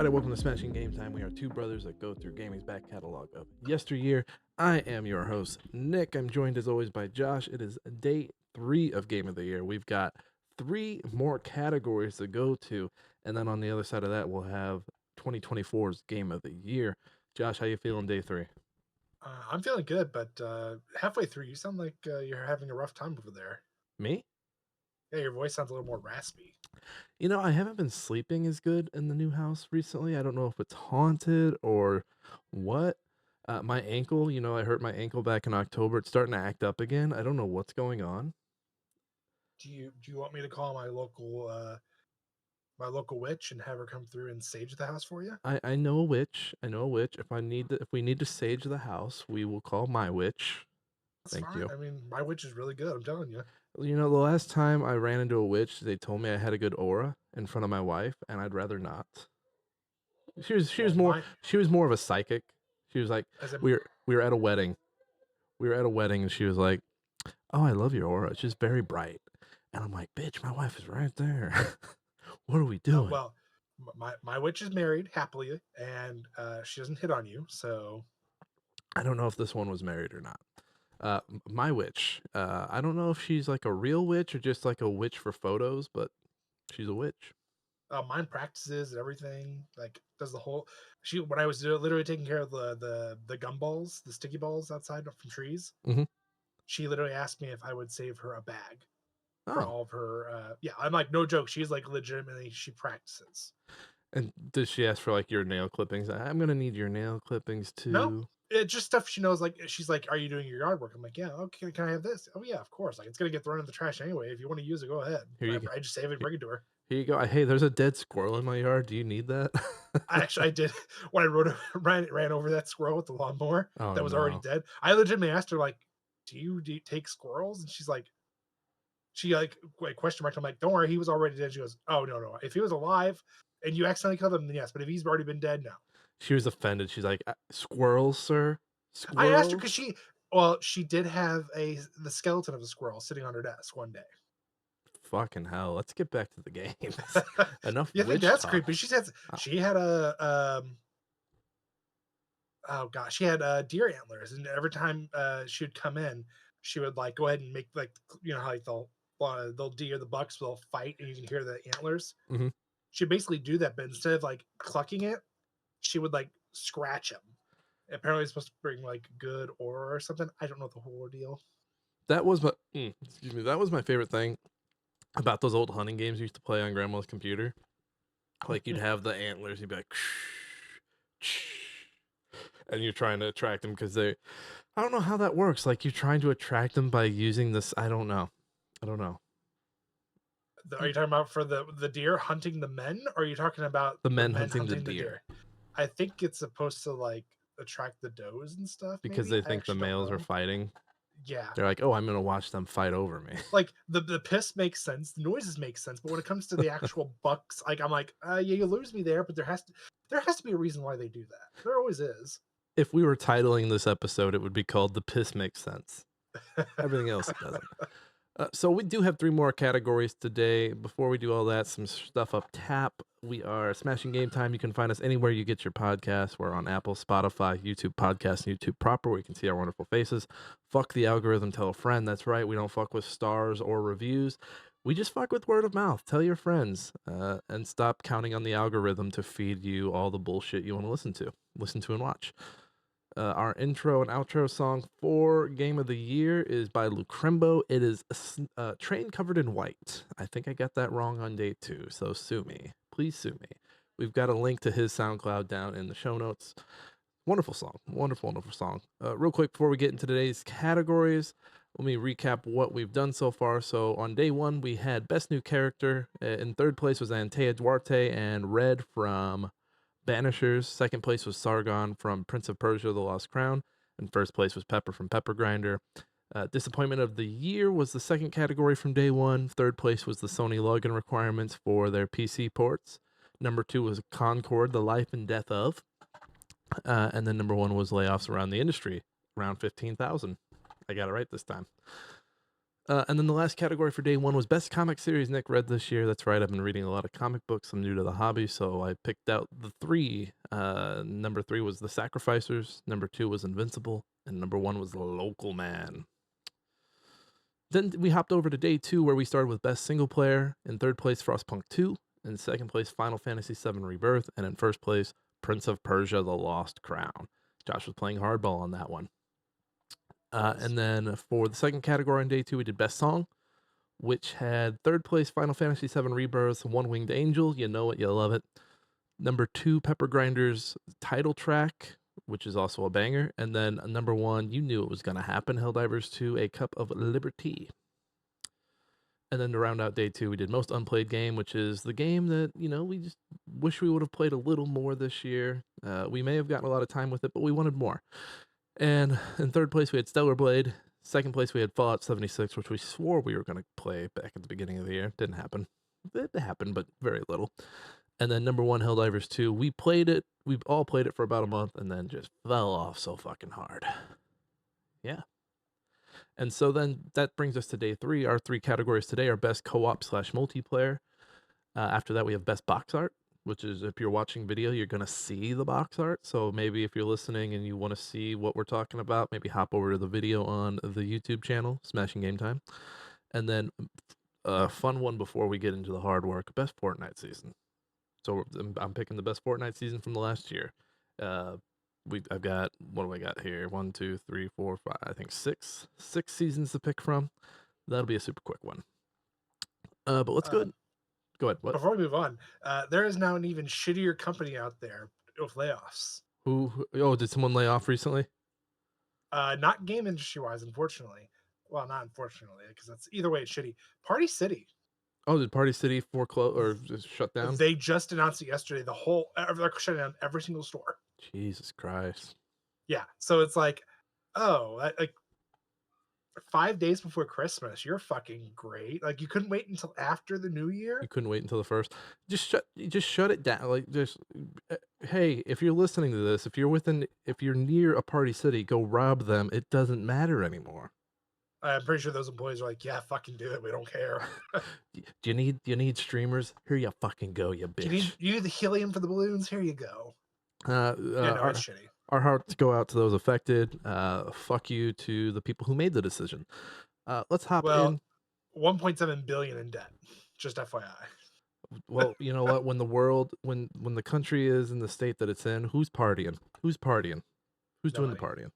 everybody. Welcome to Smashing Game Time. We are two brothers that go through gaming's back catalog of yesteryear. I am your host, Nick. I'm joined as always by Josh. It is day 3 of Game of the Year. We've got 3 more categories to go to, and then on the other side of that, we'll have 2024's Game of the Year. Josh, how you feeling day 3? I'm feeling good, but halfway through, you sound like you're having a rough time over there. Me? Yeah, your voice sounds a little more raspy. You know, I haven't been sleeping as good in the new house recently. I don't know if it's haunted or what. My ankle, I hurt my ankle back in October. It's starting to act up again. I don't know what's going on. Do you want me to call my local witch and have her come through and sage the house for you? I know a witch. I know a witch. If we need to sage the house, we will call my witch. That's Thank fine. you. I mean, my witch is really good. I'm telling you. You know, the last time I ran into a witch, they told me I had a good aura in front of my wife, and I'd rather not. Well, my she was more of a psychic. She was like, as a we were at a wedding. We were at a wedding, and she was like, "Oh, I love your aura. It's just very bright." And I'm like, "Bitch, my wife is right there. What are we doing?" well, my witch is married happily, and she doesn't hit on you. So I don't know if this one was married or not. My witch. I don't know if she's like a real witch or just like a witch for photos, but she's a witch. mine practices and everything. Like does the whole. She when I was literally taking care of the gumballs, the sticky balls outside from trees. Mm-hmm. She literally asked me if I would save her a bag for Oh, all of her. Yeah, I'm like, no joke. She's like legitimately, she practices. and does she ask for like your nail clippings? I'm gonna need your nail clippings No, too. it's just stuff she knows. Like, she's like, are you doing your yard work? I'm like, yeah. Okay, can I have this? Oh, yeah, of course. Like, it's going to get thrown in the trash anyway. If you want to use it, go ahead. Here you go. I just save it and Here, bring it to her. here you go. Hey, there's a dead squirrel in my yard. Do you need that? I did when I ran over that squirrel with the lawnmower Oh that was already no. dead. I legitimately asked her, like, do you take squirrels? And she's like, question mark. I'm like, don't worry, he was already dead. She goes, oh no. If he was alive and you accidentally killed him, then yes. But if he's already been dead, no. She was offended. She's like, "Squirrels, sir? I asked her because Squirrels?" she did have the skeleton of a squirrel sitting on her desk one day. Fucking hell. Let's get back to the games. Enough You think witch that's talk. creepy? Uh, She had a oh gosh, she had deer antlers, and every time she would come in, she would like go ahead and make like how like they'll deer the bucks will fight, and you can hear the antlers. mhm. She'd basically do that, but instead of like clucking it, she would like scratch them. Apparently, it's supposed to bring like good aura or something. I don't know the whole ordeal. That was excuse me. That was my favorite thing about those old hunting games you used to play on grandma's computer. Like you'd have the antlers, you'd be like, and you're trying to attract them because I don't know how that works. Like you're trying to attract them by using this. I don't know. I don't know. Are you talking about for the deer hunting the men, or are you talking about The the men men hunting the hunting the deer deer? I think it's supposed to like attract the does and stuff. because Maybe they I think the actually don't males are know. fighting. Yeah, They're like, oh, I'm gonna watch them fight over me. like the piss makes sense, the noises make sense, but when it comes to the actual bucks, like I'm like, yeah, you lose me there. But there has to be a reason why they do that. There always is. If we were titling this episode, it would be called "The Piss Makes Sense." Everything else it doesn't. So we do have 3 more categories today. Before we do all that, some stuff up tap. We are Smashing Game Time. You can find us anywhere you get your podcasts. We're on Apple, Spotify, YouTube Podcasts, and YouTube Proper, where you can see our wonderful faces. Fuck the algorithm, tell a friend. That's right. We don't fuck with stars or reviews. We just fuck with word of mouth. Tell your friends, and stop counting on the algorithm to feed you all the bullshit you want to listen to and watch. Our intro and outro song for Game of the Year is by Lucrembo. It is Train Covered in White. I think I got that wrong on day 2, so sue me. Please sue me. We've got a link to his SoundCloud down in the show notes. Wonderful song. Wonderful song. Real quick, before we get into today's categories, let me recap what we've done so far. So on day 1, we had Best New Character. In third place was Antea Duarte and Red from Banishers. Second place was Sargon from Prince of Persia: The Lost Crown. And first place was Pepper from Pepper Grinder. Disappointment of the Year was the second category from day 1. Third place was the Sony login requirements for their PC ports. Number 2 was Concord: The Life and Death of. And then number 1 was layoffs around the industry, around 15,000. I got it right this time. And then the last category for day one was best comic series Nick read this year. That's right. I've been reading a lot of comic books. I'm new to the hobby, so I picked out the three. Number three was The Sacrificers. Number two was Invincible, and number one was The Local Man. Then we hopped over to day two, where we started with best single player. In third place, Frostpunk 2. In second place, Final Fantasy VII Rebirth, and in first place, Prince of Persia: The Lost Crown. Josh was playing hardball on that one. And then for the second category on day two, we did best song, which had third place Final Fantasy VII Rebirth, One Winged Angel. You know it, you love it. Number two, Pepper Grinder's title track, which is also a banger. And then number one, you knew it was going to happen, Helldivers 2, A Cup of Liberty. And then to round out day two, we did most unplayed game, which is the game that, we just wish we would have played a little more this year. We may have gotten a lot of time with it, but we wanted more. And in third place, we had Stellar Blade. Second place, we had Fallout 76, which we swore we were going to play back at the beginning of the year. Didn't happen. It happened, but very little. And then number one, Helldivers 2. We played it. We've all played it for about a month and then just fell off so fucking hard. Yeah. And so then that brings us to day three. Our three categories today are best co-op / multiplayer. After that, we have best box art, which is if you're watching video, you're going to see the box art. So maybe if you're listening and you want to see what we're talking about, maybe hop over to the video on the YouTube channel, Smashing Game Time. And then a fun one before we get into the hard work, best Fortnite season. So I'm picking the best Fortnite season from the last year. I've got, what do I got here? 1, 2, 3, 4, 5, I think six seasons to pick from. That'll be a super quick one. But let's go ahead. Go ahead. What? Before we move on, there is now an even shittier company out there with layoffs. Who? Oh, did someone lay off recently? Not game industry wise, unfortunately. Well, not unfortunately, because that's either way it's shitty. Party City. Oh, did Party City foreclose or just shut down? They just announced it yesterday. They're shutting down every single store. Jesus Christ. Yeah, so it's like, oh, like 5 days before Christmas, you're fucking great. Like you couldn't wait until after the New Year. You couldn't wait until the first. Just shut it down. Like hey, if you're listening to this, if you're near a Party City, go rob them. It doesn't matter anymore. I'm pretty sure those employees are like, yeah, fucking do it. We don't care. Do you need streamers? Here you fucking go, you bitch. You need the helium for the balloons? Here you go. It's shitty. Our hearts go out to those affected. Fuck you to the people who made the decision. Let's hop in. 1.7 billion in debt. Just FYI. Well, you know what? When the country is in the state that it's in, who's partying? Who's partying? Who's doing the partying?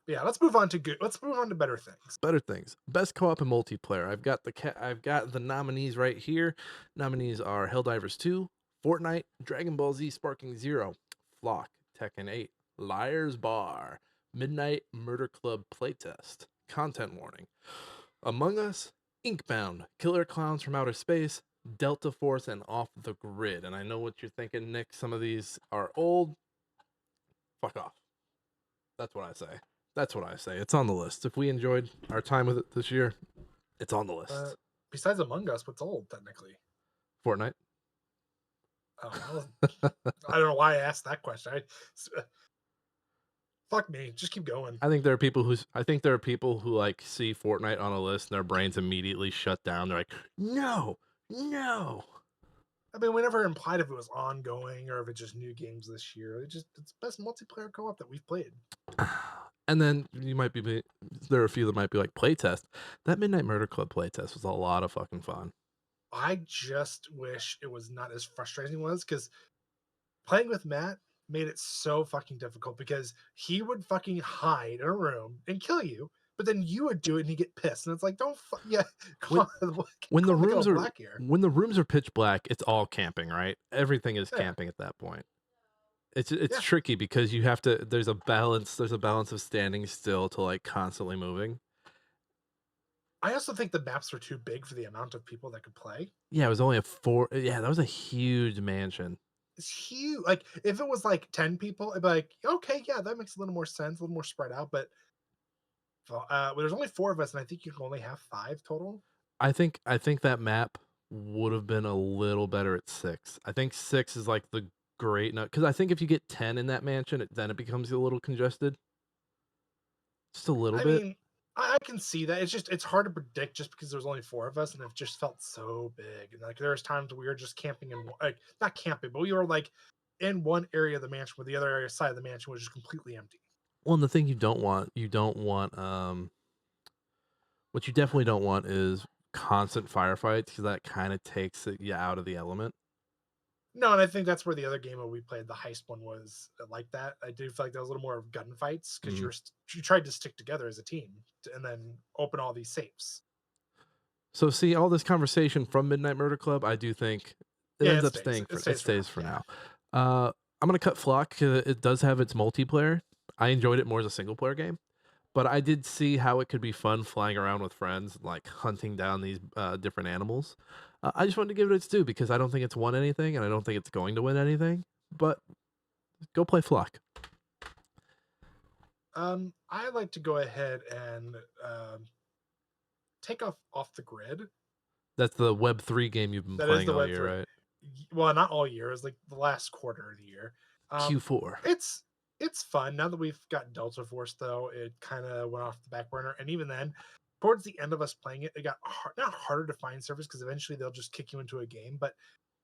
Yeah, let's move on to better things. Better things. Best co-op and multiplayer. I've got the nominees right here. Nominees are Helldivers 2, Fortnite, Dragon Ball Z Sparking Zero, Flock, Tekken 8, Liar's Bar, Midnight Murder Club Playtest, Content Warning, Among Us, Inkbound, Killer Clowns from Outer Space, Delta Force, and Off the Grid. And I know what you're thinking, Nick. Some of these are old. Fuck off. That's what I say. That's what I say. It's on the list. If we enjoyed our time with it this year, it's on the list. Besides Among Us, what's old technically? Fortnite. Oh, I don't know why I asked that question. Fuck me. Just keep going. I think there are people who like see Fortnite on a list and their brains immediately shut down. They're like, no. I mean, we never implied if it was ongoing or if it's just new games this year. It's best multiplayer co-op that we've played. And then there are a few that might be like playtest. That Midnight Murder Club playtest was a lot of fucking fun. I just wish it was not as frustrating as it was, because playing with Matt made it so fucking difficult, because he would fucking hide in a room and kill you, but then you would do it and he'd get pissed. And it's like, when the rooms are pitch black, it's all camping, right? Everything is camping at that point. It's tricky because there's a balance of standing still to like constantly moving. I also think the maps were too big for the amount of people that could play. Yeah, it was only that was a huge mansion. It's huge. Like if it was like 10 people, I'd be like, okay, yeah, that makes a little more sense, a little more spread out. But there's only 4 of us, and I think you can only have 5 total. I think that map would have been a little better at 6. I think 6 is like the great note, because I think if you get 10 in that mansion, then it becomes a little congested. Just a little bit. I can see that. It's hard to predict just because there's only 4 of us, and it just felt so big, and, like, there was times we were just camping in like, not camping, but we were, like, in one area of the mansion where the other area side of the mansion was just completely empty. Well, and the thing you don't want, what you definitely don't want is constant firefights because that kinda takes it you out of the element. No, and I think that's where the other game that we played, the heist one, was like that. I do feel like there was a little more of gunfights because Mhm. you tried to stick together as a team and then open all these safes. So, see, all this conversation from Midnight Murder Club, I do think it Yeah, ends up staying It for it stays for now. stays for Yeah. now. I'm gonna cut Flock 'cause it does have its multiplayer. I enjoyed it more as a single player game, but I did see how it could be fun flying around with friends, like, hunting down these, different animals. I just wanted to give it its due because I don't think it's won anything, and I don't think it's going to win anything, but go play Flock. I like to go ahead and take off the grid. That's the Web3 game you've been That is playing the all Web year, three. right? Well, not all year. It's like the last quarter of the year. Um, Q4. it's it's fun now that we've got Delta Force. Though it kind of went off the back burner, and even then, towards the end of us playing it, it got not harder to find servers because eventually they'll just kick you into a game, but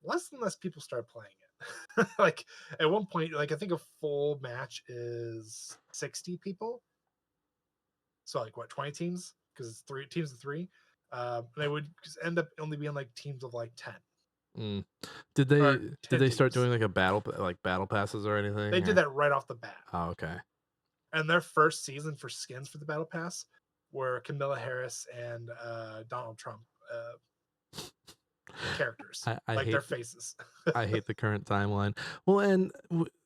less and less people start playing it. Like at one point, like I think a full match is 60 people, so like what 20 teams because it's three teams of three. They would just end up only being like teams of like 10 Mm. or Did 10 they start teams. doing, like, a battle passes or They anything, did or that right off the bat. Oh, okay. And their first season for skins for the battle pass were Camilla Harris and Donald Trump characters, I like their hate faces. I hate the current timeline. Well, and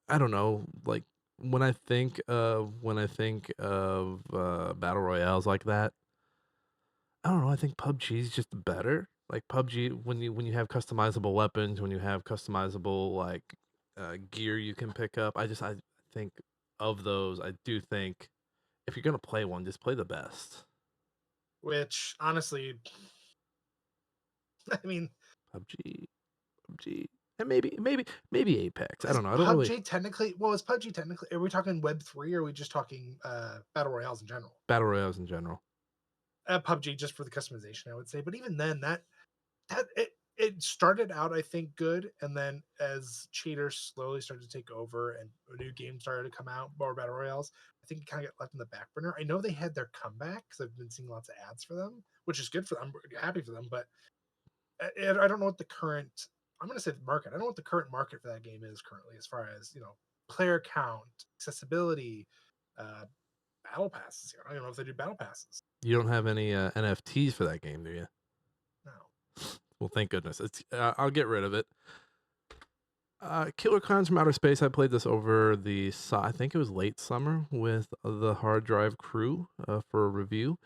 I don't know, like when I think of battle royales like that, I don't know. I think PUBG is just better. Like PUBG, when you have customizable weapons, when you have customizable like gear you can pick up, I think of those. I do think if you're gonna play one, just play the best. Which honestly, I mean, PUBG, PUBG, and maybe Apex. I is don't know. I don't really PUBG technically? Well, is PUBG technically? Are we talking Web 3 or are we just talking battle royales in general? battle royales in general. PUBG just for the customization, I would say. But even then, it started out, I think, good, and then as cheaters slowly started to take over and a new game started to come out, more battle royales, I think it kind of got left in the back burner. I know they had their comeback because I've been seeing lots of ads for them, which is good for them. I'm happy for them, but I don't know what the current. I'm going to say the market. I don't know what the current market for that game is currently, as far as player count, accessibility, uh, battle passes. I don't even know if they do battle passes. You don't have any NFTs for that game, do you? No. Well, thank goodness. I'll get rid of it. Killer Clowns from Outer Space. I played this over I think it was late summer with the hard drive crew for a review.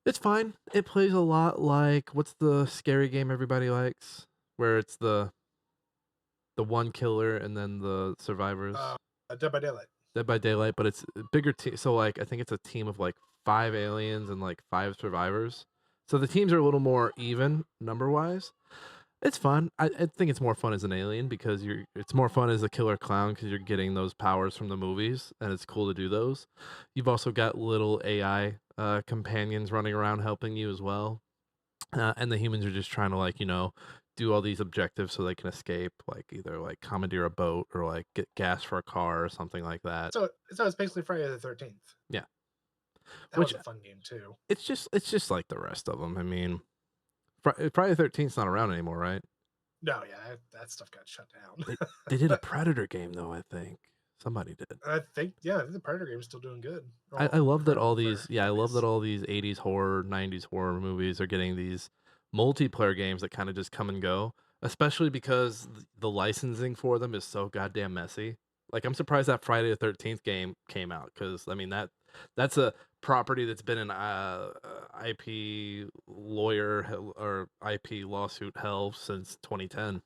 It's fine. It plays a lot like what's the scary game everybody likes, where it's the one killer and then the Uh, survivors. Dead by Daylight. Dead by Daylight, but it's a bigger team. So like I think it's a team of like 5 aliens and like 5 survivors. So the teams are a little more even number wise. It's fun. I think it's more fun as an alien because it's more fun as a killer clown because you're getting those powers from the movies and it's cool to do those. You've also got little AI companions running around helping you as well. And the humans are just trying to like, do all these objectives so they can escape, like either like commandeer a boat or like get gas for a car or something like that. So it's basically Friday the 13th. Yeah. That was Which a fun game too. it's just like the rest of them. I mean, Friday the 13th's not around anymore, right? No, yeah, that stuff got shut down. They did a Predator game though, I think. Somebody did. I think the Predator game is still doing good. I Well, love that all currently these for yeah, I at love that least. all these 80s horror, 90s horror movies are getting these multiplayer games that kinda just come and go, especially because the licensing for them is so goddamn messy. Like, I'm surprised that Friday the 13th game came out because I mean, that's a property that's been in, IP lawyer hell or IP lawsuit hell since 2010.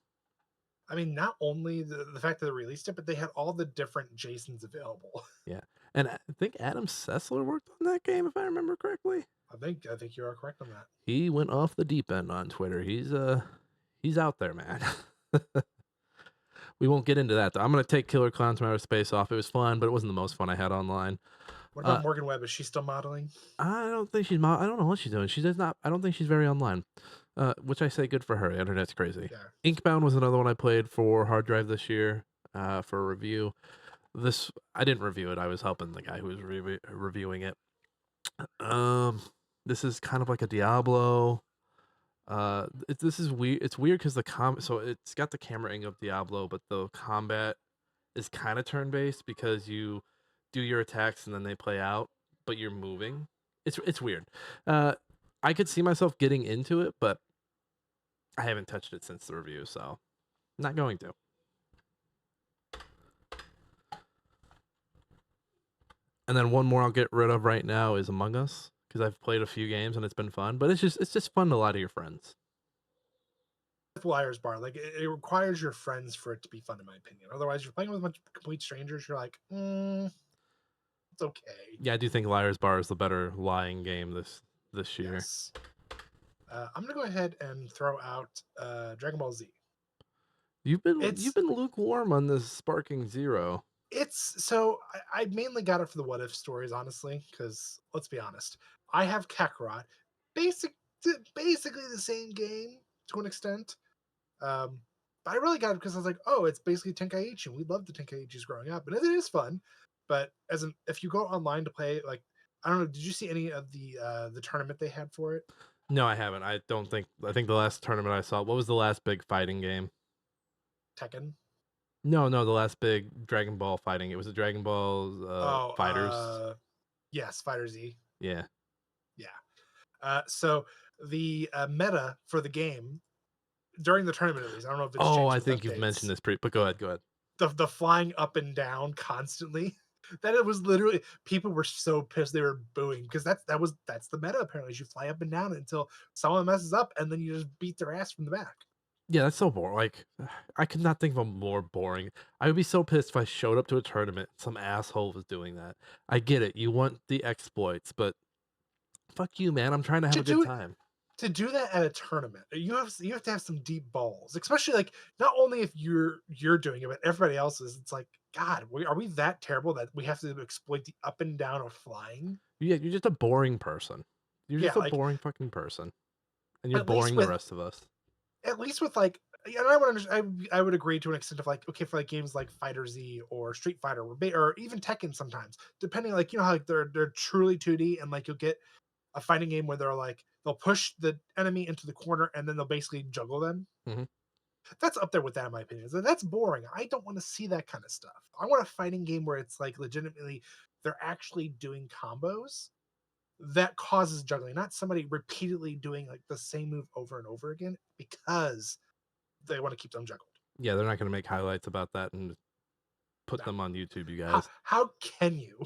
I mean, not only the fact that they released it, but they had all the different Jasons available. Yeah, and I think Adam Sessler worked on that game, if I remember correctly. I think you are correct on that. He went off the deep end on Twitter. He's out there, man. We won't get into that though. I'm gonna take Killer Clowns from Outer Space off. It was fun, but it wasn't the most fun I had online. What about Uh, Morgan Webb? Is she still modeling? I don't think I don't know what she's doing. She does not. I don't think she's very online. Which I say good for her. Internet's crazy. Yeah. Inkbound was another one I played for hard drive this year. For a review. This I didn't review it. I was helping the guy who was reviewing it. Um, this is kind of like a Diablo. This is weird. It's weird because so it's got the camera angle of Diablo, but the combat is kind of turn based because you do your attacks and then they play out, but you're moving. It's weird. Uh, I could see myself getting into it, but I haven't touched it since the review, so not going to. And then one more I'll get rid of right now is Among Us because I've played a few games and it's been fun, but it's just fun to lie to your friends. With Liar's Bar, like it requires your friends for it to be fun, in my opinion. Otherwise, you're playing with a bunch of complete strangers. You're like, it's okay. Yeah, I do think Liar's Bar is the better lying game this year. Yes. I'm gonna go ahead and throw out Dragon Ball Z. You've It's been lukewarm on this Sparking Zero. it's so I mainly got it for the what if stories, honestly, because let's be honest, I have Kakarot, basic, basically the same game to an extent. Um, but I really got it because I was like, oh, it's basically Tenkaichi. We loved the Tenkaichis growing up, and it is fun. But if you go online to play, like I don't know, did you see any of the tournament they had for it? No, I haven't. I don't think. I think the last tournament I saw. What was the last big fighting game? Tekken. No, no, the last big Dragon Ball fighting. It was the Dragon Ball Oh, Fighters. yes, Fighter Z. Yeah. Yeah. So the meta for the game during the tournament, at least, I don't know if it's Oh, changed I with think you've mentioned updates. this but go ahead, go ahead. The flying up and down constantly. That it was literally people were so pissed they were booing because that's the meta apparently. Is you fly up and down until someone messes up and then you just beat their ass from the back. Yeah, that's so boring. Like, I could not think of a more boring. I would be so pissed if I showed up to a tournament, some asshole was doing that. I get it. You want the exploits, but fuck you, man. I'm trying to have To a good do it time. to do that at a tournament, you have to have some deep balls, especially like not only if you're doing it, but everybody else is. It's like God, are we that terrible that we have to exploit the up and down of flying? Yeah, you're just a boring person. You're Yeah, just a like boring fucking person, and you're at least boring the with rest of us. like yeah, and I would I would agree to an extent of like okay for like games like Fighter Z or Street Fighter or even Tekken sometimes depending like you know how like they're truly 2D and like you'll get a fighting game where they'll push the enemy into the corner and then they'll basically juggle them. Hmm. That's up there with that in my opinion. So that's boring. I don't want to see that kind of stuff. I want a fighting game where it's like legitimately they're actually doing combos that causes juggling, not somebody repeatedly doing like the same move over and over again because they want to keep them juggled. Yeah, they're not gonna make highlights about that and put No. them on YouTube, you How guys. how can you?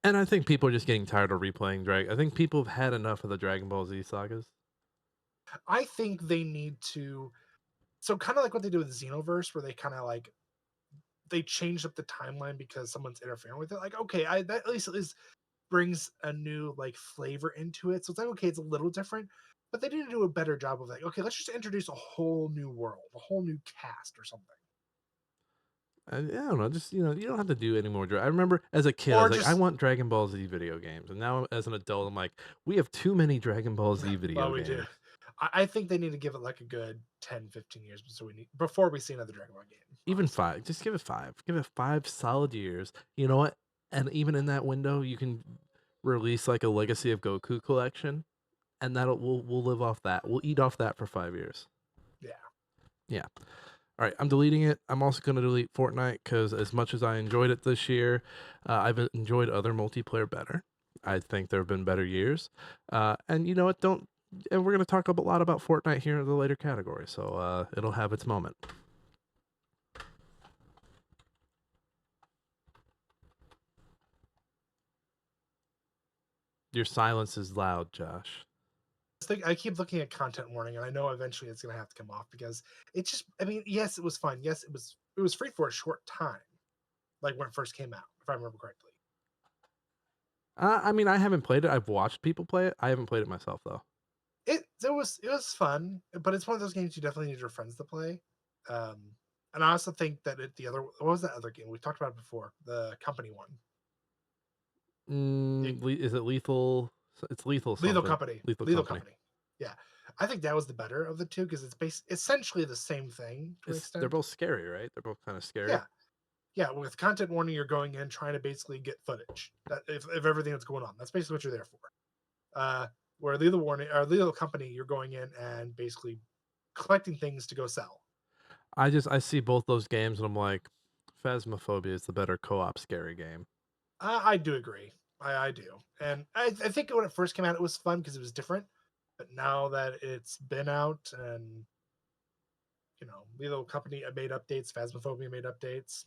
And I think people are just getting tired of replaying Drag. I think people have had enough of the Dragon Ball Z sagas. I think they need to so kind of like what they do with Xenoverse, where they kind of like they changed up the timeline because someone's interfering with it. Like, okay, I that at least brings a new like flavor into it. So it's like okay, it's a little different, but they need to do a better job of like, okay, let's just introduce a whole new world, a whole new cast or something. I don't know, just you don't have to do any more. I remember as a kid, I Or was like, I just want Dragon Ball Z video games, and now as an adult, I'm like, we have too many Dragon Ball Z well, video we do. games. I think they need to give it like a good 10, 15 years before we see another Dragon Ball game, Even honestly. 5, just give it 5. Give it 5 solid years. You know what? And even in that window, you can release like a Legacy of Goku collection, and we'll live off that. We'll eat off that for 5 years. Yeah. Yeah. All right, I'm deleting it. I'm also going to delete Fortnite because as much as I enjoyed it this year, I've enjoyed other multiplayer better. I think there have been better years. And you know what? Don't. And we're going to talk a lot about Fortnite here in the later category, so it'll have its moment. Your silence is loud, Josh. I keep looking at content warning, and I know eventually it's gonna have to come off because it just. I mean, yes, it was fun. Yes, it was free for a short time, like when it first came out, if I remember correctly. I mean, I haven't played it. I've watched people play it. I haven't played it myself though. It was fun, but it's one of those games you definitely need your friends to play. Um, and I also think that the other what was that other game we talked about it before, the company one? Is it lethal? It's lethal Lethal something. Company. Lethal Lethal Company. Company. Yeah. I think that was the better of the 2 because it's essentially the same thing to an They're extent. both scary, right? They're both kind of scary. Yeah. Yeah, with content warning, you're going in trying to basically get footage that if everything that's going on. That's basically what you're there for. Uh, where Lethal Warning or Lethal Company, you're going in and basically collecting things to go sell. I see both those games and I'm like, Phasmophobia is the better co-op scary game. I do agree. I do. And I think when it first came out, it was fun because it was different. But now that it's been out and, Lethal Company made updates, Phasmophobia made updates,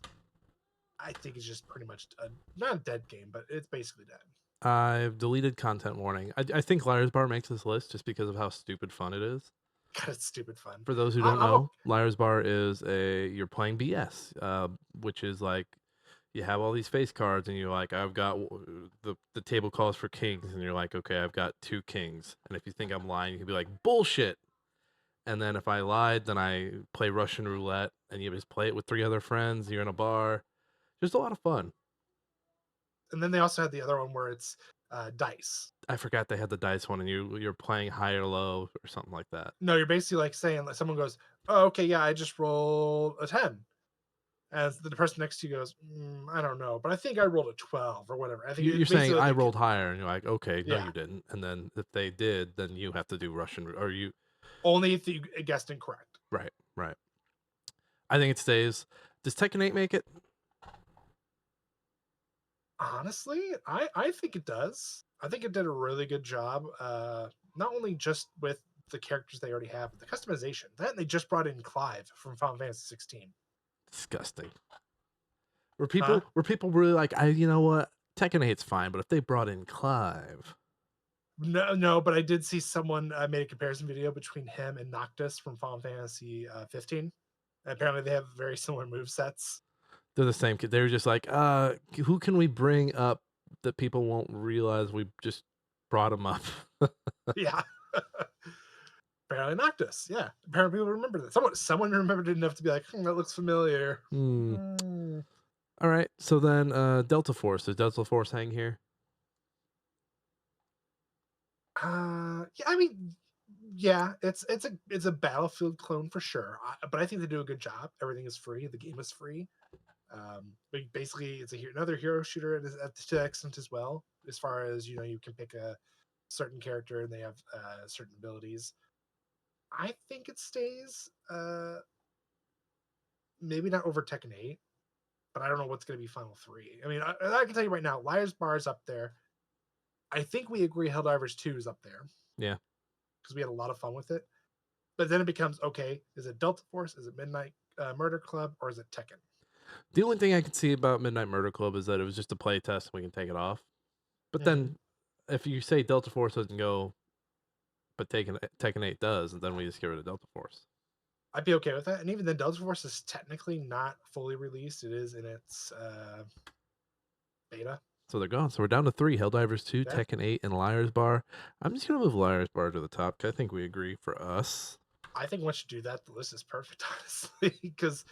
I think it's just pretty much not a dead game, but it's basically dead. I've deleted content warning. I think Liar's Bar makes this list just because of how stupid fun it is. God, it's stupid fun. For those who don't I'm know, Liar's Bar is you're playing BS, which is like you have all these face cards and you're like, I've got the table calls for kings, and you're like, okay, I've got 2 kings, and if you think I'm lying, you can be like bullshit, and then if I lied, then I play Russian roulette, and you just play it with 3 other friends. You're in a bar, just a lot of fun. and then they also had the other one where it's dice. I forgot they had the dice one, and you're playing high or low or something like that. No, you're basically like saying like someone goes, "Oh, okay, yeah, I just rolled a 10." As the person next to you goes, "I don't know, but I think I rolled a 12 or whatever." I think You're it's saying basically I like rolled higher, and you're like, okay, no, yeah, you didn't. And then if they did, then you have to do Russian or you. only if you guessed incorrect. Right, right. I think it stays. Does Tekken 8 make it? Honestly, I think it does. I think it did a really good job. Not only just with the characters they already have, but the customization. That and they just brought in Clive from Final Fantasy 16. Disgusting. Huh? Were people really like, you know what? Tekken 8's fine, but if they brought in Clive, No, no, but I did see someone made a comparison video between him and Noctis from Final Fantasy 15. And apparently, they have very similar move sets. they're the same kid. They were just like, who can we bring up that people won't realize we just brought him up? Yeah, apparently Noctis. Yeah, apparently people remember that. Someone remembered it enough to be like, that looks familiar. Hmm. Mm. All right. So then, Delta Force. Does Delta Force hang here? Yeah, I mean, yeah, it's a Battlefield clone for sure. But I think they do a good job. Everything is free. The game is free. But basically, it's another hero shooter to that extent as well. As far as you can pick a certain character and they have certain abilities. I think it stays. Maybe not over Tekken 8, but I don't know what's going to be Final 3. I mean, I can tell you right now, Liar's Bar is up there. I think we agree Helldivers 2 is up there Yeah. because we had a lot of fun with it. But then it becomes okay, is it Delta Force? Is it Midnight Murder Club? Or is it Tekken? The only thing I can see about Midnight Murder Club is that it was just a play test and we can take it off. But Hmm. then if you say Delta Force doesn't go, but Tekken 8 does, then we just get rid of Delta Force. I'd be okay with that. And even then, Delta Force is technically not fully released. It is in its beta. So they're gone. So we're down to 3: Helldivers 2, Yeah. Tekken 8, and Liar's Bar. I'm just gonna move Liar's Bar to the top 'cause I think we agree for us. I think once you do that, the list is perfect, honestly, because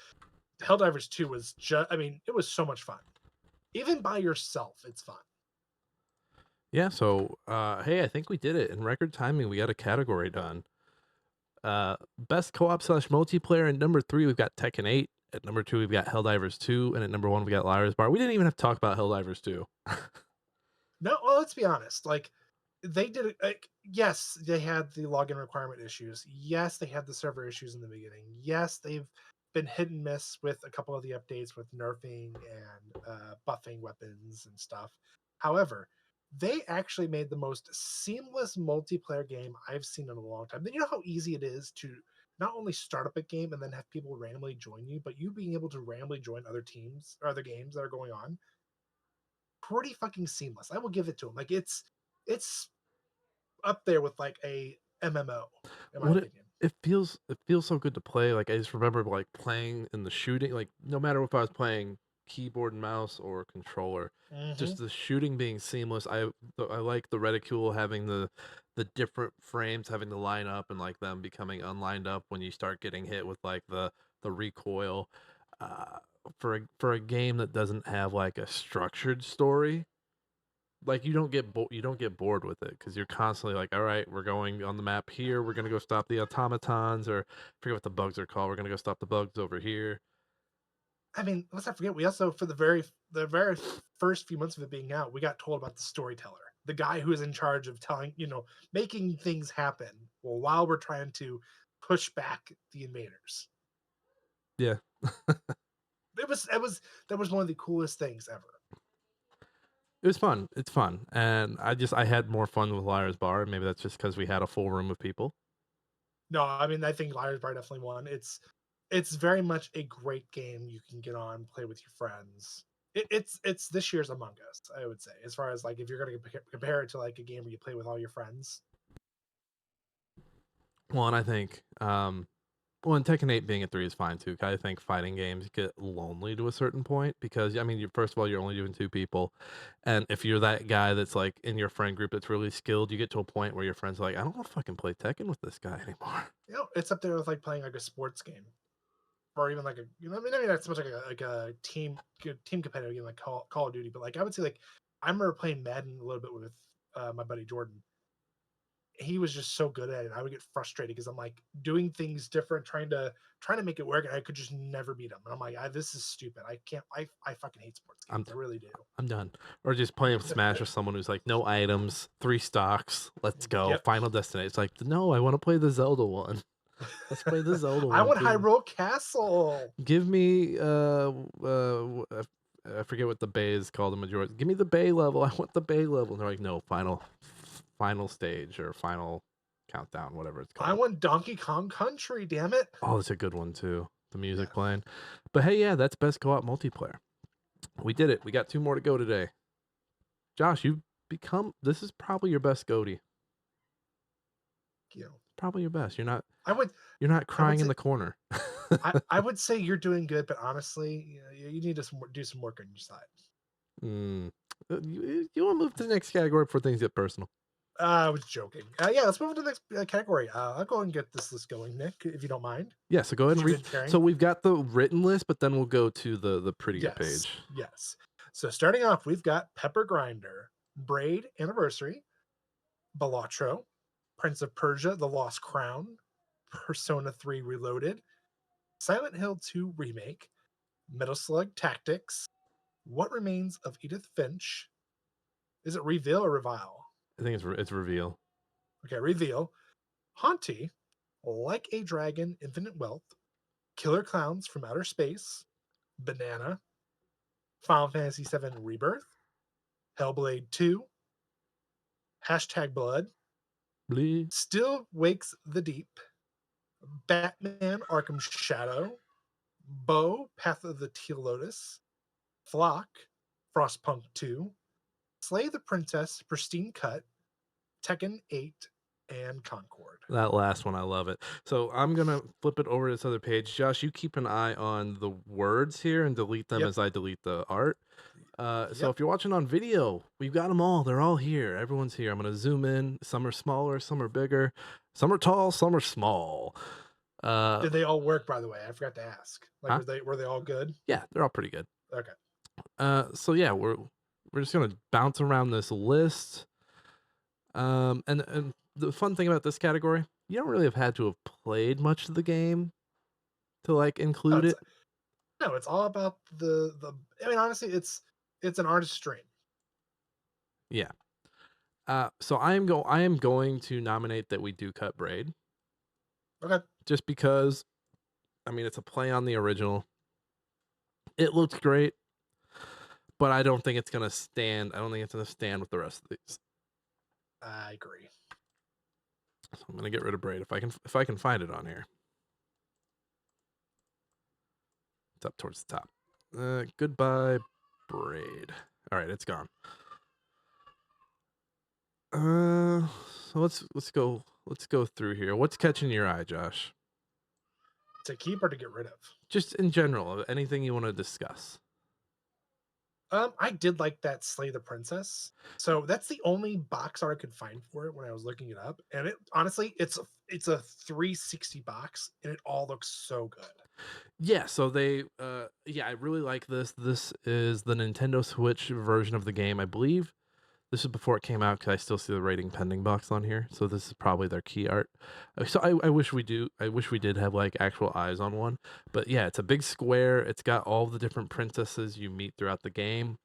Helldivers 2 was just, I mean, it was so much fun. Even by yourself, it's fun. Yeah, so hey, I think we did it in record timing. We got a category done. Best co-op slash multiplayer. At number 3, we've got Tekken 8. At number 2, we've got Helldivers 2, and at number 1, we got Liar's Bar. We didn't even have to talk about Helldivers 2. No, well, let's be honest. Like, they did it. Like, yes, they had the login requirement issues. Yes, they had the server issues in the beginning. Yes, they've been hit and miss with a couple of the updates with nerfing and buffing weapons and stuff. However, they actually made the most seamless multiplayer game I've seen in a long time. Then you know how easy it is to not only start up a game and then have people randomly join you, but you being able to randomly join other teams or other games that are going on, pretty fucking seamless. I will give it to them. Like it's up there with like a MMO in my What opinion. it feels so good to play. Like I just remember like playing in the shooting, like no matter if I was playing keyboard and mouse or controller, Hmm. just the shooting being seamless. I like the reticule having the different frames having to line up and like them becoming unlined up when you start getting hit with like the recoil. Uh, for a game that doesn't have like a structured story, Like, you don't get bored with it because 'cause you're constantly like, "Alright, we're going on the map here, we're gonna go stop the automatons," or I forget what the bugs are called, "We're gonna go stop the bugs over here." I mean, let's not forget, we also for the very first few months of it being out, we got told about the storyteller, the guy who is in charge of telling, making things happen. Well, while we're trying to push back the invaders, Yeah. it was that was one of the coolest things ever. It was fun, it's fun, and I had more fun with Liar's Bar, maybe that's just because we had a full room of people. No, I mean, I think Liar's Bar definitely won. It's very much a great game you can get on, play with your friends. It's this year's Among Us, I would say, as far as like if you're gonna compare it to like a game where you play with all your friends. Well, and I think, well, and Tekken 8 being a 3 is fine too. I think fighting games get lonely to a certain point because, I mean, you first of all, you're only doing 2 people, and if you're that guy that's, like, in your friend group that's really skilled, you get to a point where your friends are like, "I don't wanna fucking play Tekken with this guy anymore." It's up there with like playing like a sports game, or even like I mean, maybe not so much like a team competitive game like Call of Duty, but like I would say like I remember playing Madden a little bit with my buddy Jordan. He was just so good at it. I would get frustrated because I'm like doing things different, trying to make it work, and I could just never beat him. And I'm like, this is stupid. I can't. I fucking hate sports I'm games. I really do. I'm done. Or just playing Smash with someone who's like, "No items, 3 stocks, let's go, Yep. Final Destination." It's like, "No, I wanna play the Zelda one. Let's play the Zelda I one, want please." Hyrule Castle. Give me, I forget what the bay is called in Majora. Give me the bay level. I want the bay level. And they're like, no, final stage or final countdown, whatever it's I called. want Donkey Kong Country. Damn it. Oh, that's a good one too. The music Yeah. playing. But hey, yeah, that's best co-op multiplayer. We did it. We got 2 more to go today. Josh, this is probably your best goatee. You know, Probably your best. I would You're not I would crying in say the corner. I would say you're doing good, but honestly, you need to do some work on your side. Mm. You want to move to the next category before things get personal? I was joking. Yeah, let's move on to the next category. I'll go and get this list going, Nick, if you don't mind. Yeah, so go ahead Since and you've read. been sharing. So we've got the written list, but then we'll go to the prettier Yes, page. yes. So starting off, we've got Pepper Grinder, Braid Anniversary, Balatro, Prince of Persia: The Lost Crown, Persona 3 Reloaded, Silent Hill 2 Remake, Metal Slug Tactics, What Remains of Edith Finch. Is it Reveal or Revile? I think it's reveal. Okay, Reveal. Haunty, Like a Dragon, Infinite Wealth, Killer Clowns from Outer Space, Banana, Final Fantasy VII Rebirth, Hellblade 2, Hashtag Blood, Bleed. Still Wakes the Deep, Batman Arkham Shadow, Bo Path of the Teal Lotus, Flock, Frostpunk 2, Slay the Princess Pristine Cut, Tekken 8, and Concord. That last one, I love it. So I'm gonna flip it over to this other page. Josh, you keep an eye on the words here and delete them Yep, as I delete the art. So yep. if you're watching on video, we've got them all. They're all here. Everyone's here. I'm gonna zoom in. Some are smaller, some are bigger, some are tall, some are small. Did they all work, by the way? I forgot to ask. Like, Huh? were they all good? Yeah, they're all pretty good. Okay. So yeah, we're just gonna bounce around this list. And the fun thing about this category, you don't really have had to have played much of the game to like No, include it's it. no, it's all about the. I mean, honestly, it's an artist stream. Yeah. So I am going to nominate that we do cut braid Okay. just because I mean it's a play on the original. It looks great, but I don't think it's gonna stand. I don't think it's gonna stand with the rest of these. I agree. So I'm gonna get rid of braid if I can find it on here. It's up towards the top. Goodbye braid. All right, it's gone. So let's go through here. What's catching your eye, Josh? To keep or to get rid of. Just in general, anything you want to discuss. I did like that Slay the Princess. So that's the only box art I could find for it when I was looking it up. And it honestly, it's a 360 box and it all looks so good. Yeah, so they yeah, I really like this. This is the Nintendo Switch version of the game. I believe This is before it came out because I still see the rating pending box on here, so this is probably their key art. So I wish I wish we did have like actual eyes on one, but yeah, it's a big square. It's got all the different princesses you meet throughout the game.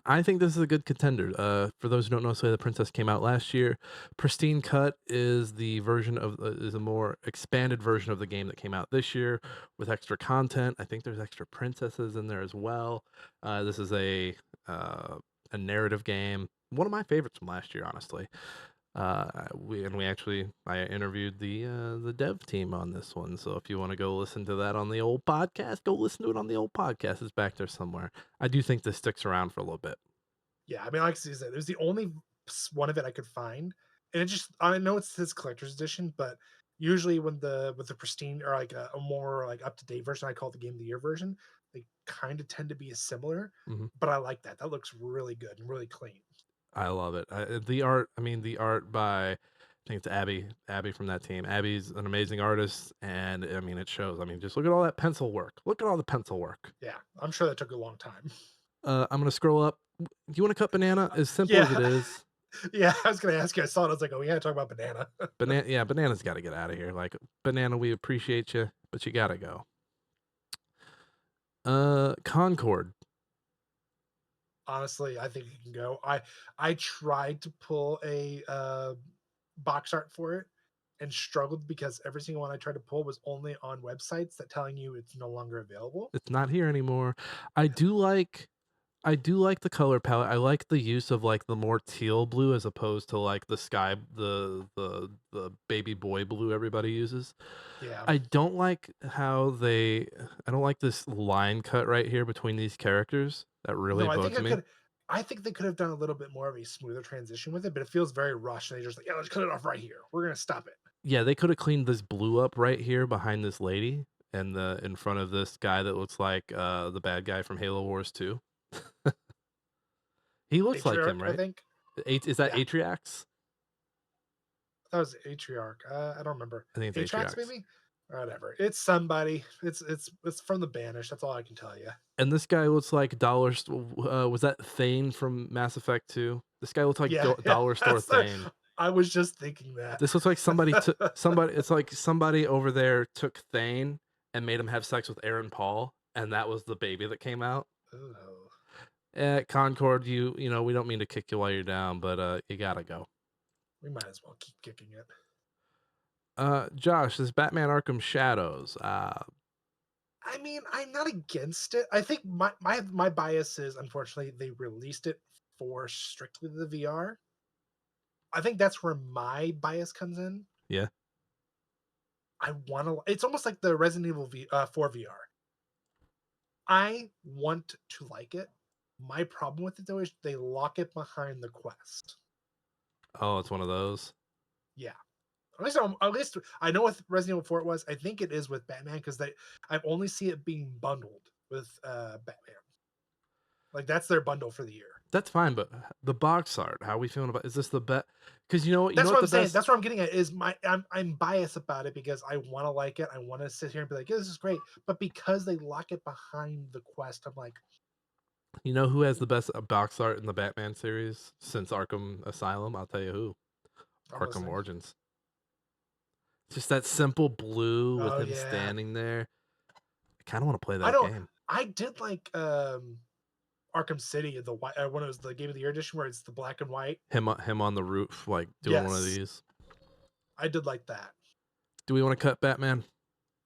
I think this is a good contender. For those who don't know, Slay the Princess came out last year. Pristine Cut is the version of is a more expanded version of the game that came out this year with extra content. I think there's extra princesses in there as well. This is uh, a narrative game, one of my favorites from last year, honestly. We actually I interviewed the dev team on this one. So if you want to go listen to that on the old podcast, go listen to it on the old podcast. It's back there somewhere. I do think this sticks around for a little bit. Yeah, I mean, like I said, it was the only one of it I could find, and it just I know it's this collector's edition, but usually when the with the pristine or like a more like up to date version, I call it the game of the year version. They kind of tend to be similar, Mhm. but I like that. That looks really good and really clean. I love it. The art. I mean, the art by I think it's Abby from that team. Abby's an amazing artist, and I mean, it shows. I mean, just look at all that pencil work. Look at all the pencil work. Yeah, I'm sure that took a long time. I'm gonna scroll up. Do you want to cut banana? As simple as Yeah, it is, yeah. I was gonna ask you. I saw it. I was like, oh, we gotta talk about banana. banana. Yeah, banana's got to get out of here. Like banana, we appreciate you, but you gotta go. Concord. Honestly, I think you can go. I tried to pull a box art for it and struggled because every single one I tried to pull was only on websites that telling you it's no longer available. It's not here anymore. I do like I do like the color palette. I like the use of like the more teal blue as opposed to like the sky the baby boy blue everybody uses. Yeah. I don't like how they I don't like this line cut right here between these characters. That really No, bugs me. I think they could have done a little bit more of a smoother transition with it, but it feels very rushed. And they just like, yeah, let's cut it off right here. We're gonna stop it. Yeah, they could have cleaned this blue up right here behind this lady and the in front of this guy that looks like the bad guy from Halo Wars 2. He looks like him, Matriarch, I right? think. Is that Yeah, Atriax? that was Atriarch. I don't remember. I think it's Atrax, Atriax. maybe. Whatever. It's somebody. It's from the Banish. That's all I can tell you. And this guy looks like was that Thane from Mass Effect 2? This guy looks like Yeah, yeah. Dollar Store That's the, Thane. I was just thinking that. This looks like somebody it's like somebody over there took Thane and made him have sex with Aaron Paul, and that was the baby that came out. Ooh, Concord, you know, we don't mean to kick you while you're down, but you gotta go. we might as well keep kicking it. Josh, this Batman Arkham Shadows. I mean, I'm not against it. I think my bias is unfortunately they released it for strictly the VR. I think that's where my bias comes in. Yeah. I want to. It's almost like the Resident Evil 4 VR. I want to like it. My problem with it though is they lock it behind the Quest. Oh, it's one of those. Yeah. At least I know with Resident Evil 4 it was. I think it is with Batman because I only see it being bundled with Batman. Like that's their bundle for the year. That's fine, but the box art, how are we feeling about is this the bet? Because you know That's what what the I'm saying. best That's what I'm getting at. Is I'm biased about it because I want to like it. I want to sit here and be like, yeah, this is great. But because they lock it behind the Quest, I'm like, you know who has the best box art in the Batman series since Arkham Asylum? I'll tell you who. I'm Arkham listening. Origins. Just that simple blue with Oh him yeah. standing there. I kind of want to play I that don't. game. I did like Arkham City, the white when it was the Game of the Year edition, where it's the black and white. Him on the roof, like doing one of Yes, these. I did like that. Do we want to cut Batman?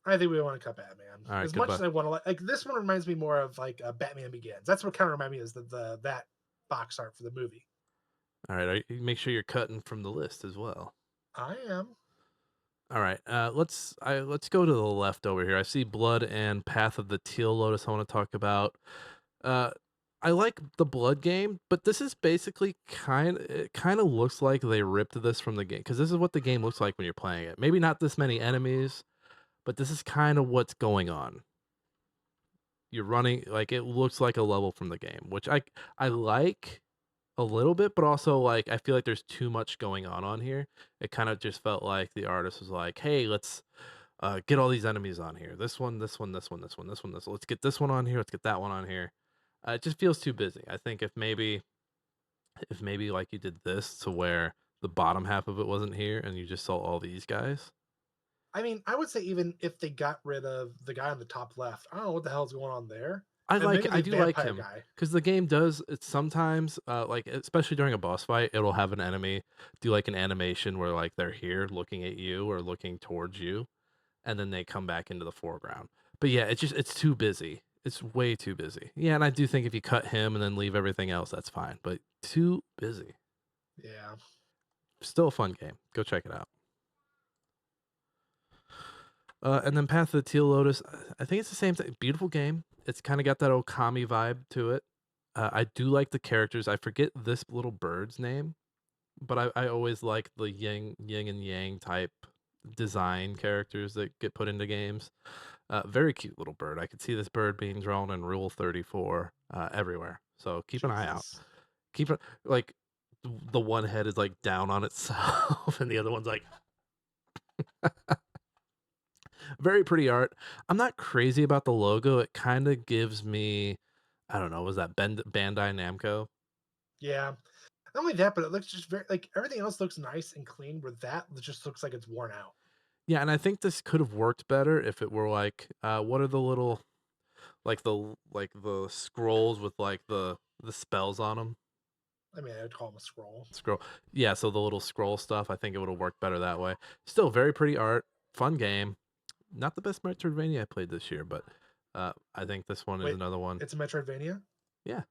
I think we want to cut Batman. All right, As much goodbye. as I want to like this one reminds me more of like Batman Begins. That's what kind of remind me is the that box art for the movie. All right, make sure you're cutting from the list as well. I am. All right, let's go to the left over here. I see Blood and Path of the Teal Lotus. I want to talk about. Uh, I like the Blood game, but this is basically it kind of looks like they ripped this from the game because this is what the game looks like when you're playing it. Maybe not this many enemies, but this is kind of what's going on. You're running like it looks like a level from the game, which I like a little bit, but also like I feel like there's too much going on here. It kind of just felt like the artist was like, "Hey, let's get all these enemies on here. This one, this one, this one, this one, this one, this one. Let's get this one on here. Let's get that one on here." It just feels too busy. I think if maybe if maybe like you did this to where the bottom half of it wasn't here and you just saw all these guys. I mean, I would say even if they got rid of the guy on the top left, I don't know what the hell's going on there, and maybe I the do like vampire him guy. because the game does it sometimes, like, especially during a boss fight, it'll have an enemy do, like, an animation where, like, they're here looking at you or looking towards you, and then they come back into the foreground. But, yeah, it's too busy. It's way too busy. Yeah, and I do think if you cut him and then leave everything else, that's fine, but too busy. Yeah. Still a fun game. Go check it out. And then Path of the Teal Lotus, I think it's the same thing. Beautiful game. It's kind of got that Okami vibe to it. I do like the characters. I forget this little bird's name, but I always like the yin and yang type design characters that get put into games. Very cute little bird. I could see this bird being drawn in Rule 34 everywhere. So keep an eye out. Jesus. Keep it like the one head is like down on itself, and the other one's like very pretty art. I'm not crazy about the logo. It kind of gives me, I don't know, was that Bandai Namco? Yeah. Not only that, but it looks just very like everything else looks nice and clean, where that just looks like it's worn out. Yeah, and I think this could have worked better if it were like, what are the little like the scrolls with like the spells on them? I mean, I'd call them a scroll. Scroll. Yeah, so the little scroll stuff, I think it would have worked better that way. Still very pretty art, fun game. Not the best Metroidvania I played this year, but I think this one is Wait, another one. it's a Metroidvania? Yeah,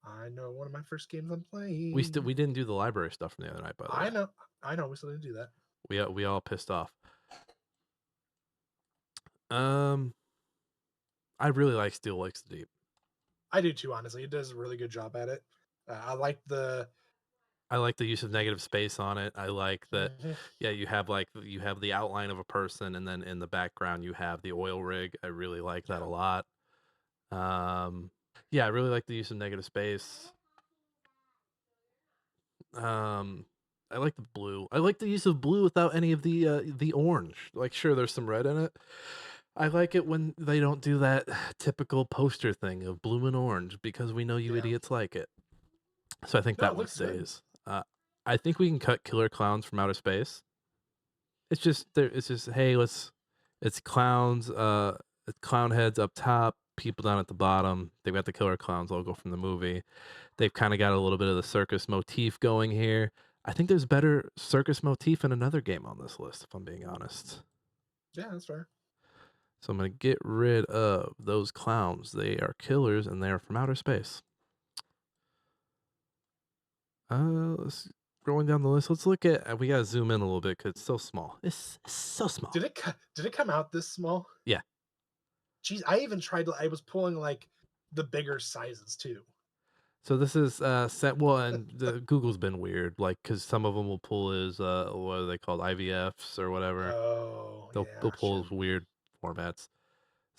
I know one of my first games I'm playing. we didn't do the library stuff from the other night, by the way. I know, I know. We still didn't do that. We all pissed off. Um, I really like Steel Lakes Deep. I do too. Honestly, it does a really good job at it. I like the. I like the use of negative space on it. I like that. Mhm. Yeah, you have the outline of a person, and then in the background you have the oil rig. I really like that Yeah, a lot. Um, yeah, I really like the use of negative space. Um, I like the blue. I like the use of blue without any of the orange. Like, sure, there's some red in it. I like it when they don't do that typical poster thing of blue and orange because we know you yeah. idiots like it. So I think No, that it one looks good. stays. I think we can cut Killer Clowns from Outer Space. It's just there. It's just hey, let's. It's clowns. It's clown heads up top, people down at the bottom. They've got the Killer Clowns logo from the movie. They've kind of got a little bit of the circus motif going here. I think there's better circus motif in another game on this list, if I'm being honest. Yeah, that's fair. So I'm gonna get rid of those clowns. They are killers and they are from outer space. Let's Going down the list. Let's look at. We gotta zoom in a little bit because it's so small. It's so small. Did it come out this small? Yeah. Jeez, I even tried. I was pulling like the bigger sizes too. So this is set well, and the Google's been weird, like because some of them will pull as what are they called, IVFs or whatever. Oh They'll yeah, pull shit. as weird formats.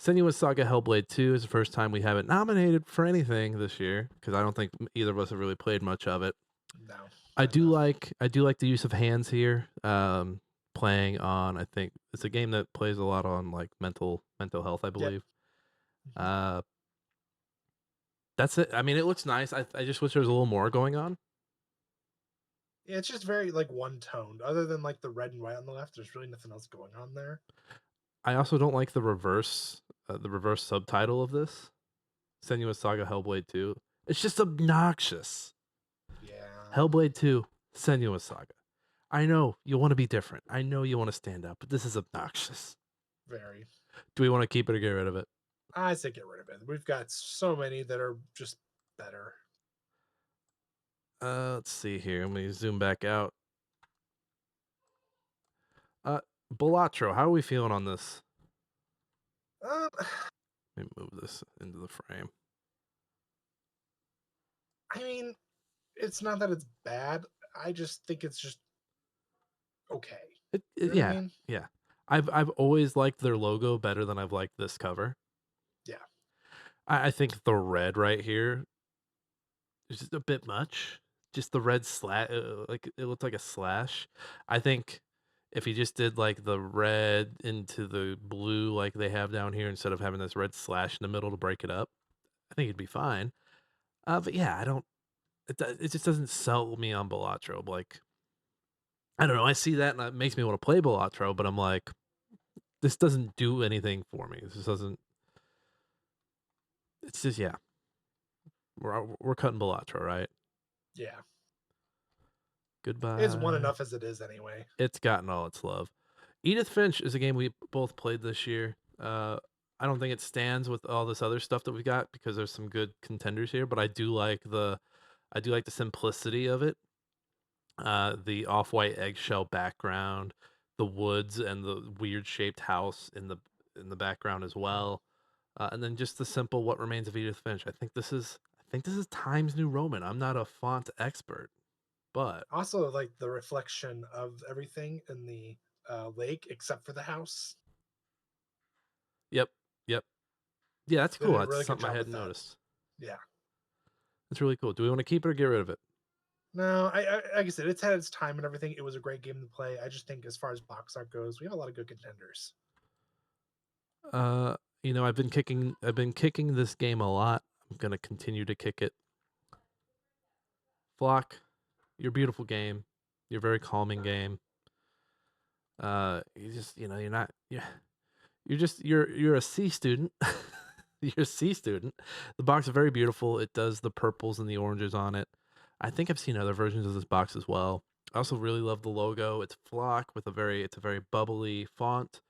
Senua's Saga Hellblade 2 is the first time we haven't nominated for anything this year because I don't think either of us have really played much of it. No, not enough. I do like the use of hands here. Playing on, I think it's a game that plays a lot on like mental health, I Yep. believe. Mhm. Uh, that's it. I mean, it looks nice. I just wish there was a little more going on. Yeah, it's just very like one toned. Other than like the red and white on the left, there's really nothing else going on there. I also don't like the reverse subtitle of this. Senua's Saga Hellblade 2. It's just obnoxious. Yeah, Hellblade 2, Senua's Saga. I know you want to be different. I know you want to stand out, but this is obnoxious. very. Do we want to keep it or get rid of it? I say get rid of it. We've got so many that are just better. Let's see here. Let me zoom back out. Uh, Balatro, how are we feeling on this? Um, Let me move this into the frame. I mean, it's not that it's bad. I just think it's just okay. You know what I Yeah, mean? yeah. I've always liked their logo better than I've liked this cover. Yeah. I think the red right here is just a bit much. Just the red slash, like it looks like a slash. I think if he just did like the red into the blue like they have down here instead of having this red slash in the middle to break it up, I think it'd be fine. But yeah, I don't. it just doesn't sell me on Balatro. Like, I don't know. I see that and it makes me want to play Balatro, but I'm like, this doesn't do anything for me. This just doesn't. It's just yeah. We're cutting Balatro, right? Yeah, it's one Goodbye. enough as it is anyway. It's gotten all its love. Edith Finch is a game we both played this year. I don't think it stands with all this other stuff that we got because there's some good contenders here, but I do like the simplicity of it. The off-white eggshell background, the woods and the weird shaped house in the background as well. And then just the simple what remains of Edith Finch. I think this is Times New Roman. I'm not a font expert, but Also, like the reflection of everything in the lake, except for the house, yep, yep. Yeah, that's they cool. did a That's really good something I job with hadn't that. noticed. Yeah. That's really cool. Do we want to keep it or get rid of it? No, like I said, it's had its time and everything. It was a great game to play. I just think, as far as box art goes, we have a lot of good contenders. Uh, I've been kicking this game a lot. I'm gonna continue to kick it. Flock, your beautiful game. Your very calming game. You just you're not you're a C student. You're a C student. The box is very beautiful. It does the purples and the oranges on it. I think I've seen other versions of this box as well. I also really love the logo. It's flock with it's a very bubbly font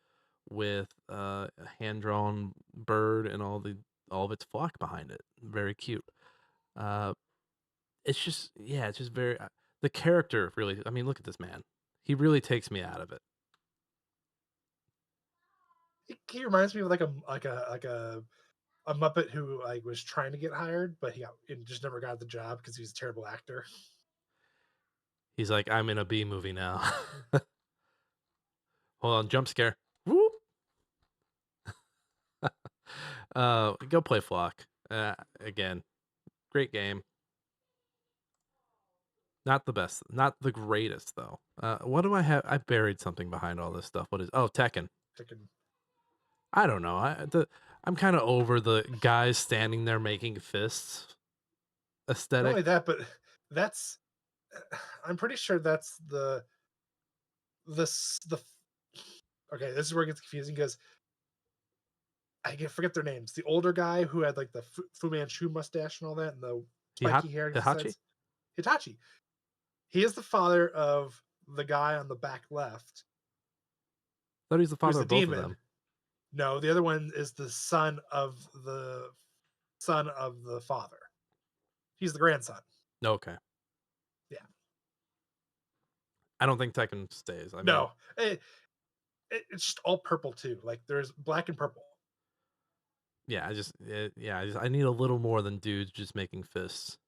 with a hand drawn bird and all of its flock behind it. Very cute. Uh, it's just yeah, it's just very the character really. I mean, look at this man. He really takes me out of it. He reminds me of a Muppet who like was trying to get hired, but he just never got the job because he was a terrible actor. He's like, I'm in a B movie now. Hold on, jump scare. Whoop. Go play Flock. Again, great game. Not the best, not the greatest though. What do I have? I buried something behind all this stuff. What is? Oh, Tekken. Thinking, I don't know. I'm kind of over the guys standing there making fists not aesthetic. only that, but that's I'm pretty sure that's the okay. This is where it gets confusing because forget their names. The older guy who had like the Fu Manchu mustache and all that, and the spiky hair on his Hihachi. sides. Hitachi. He is the father of the guy on the back left, Thought he's the who's father the of both of demon. them. No, the other one is the son of the father. He's the grandson. Okay. Yeah. I don't think Tekken stays. I mean, No, it's just all purple too. Like there's black and purple. I need a little more than dudes just making fists.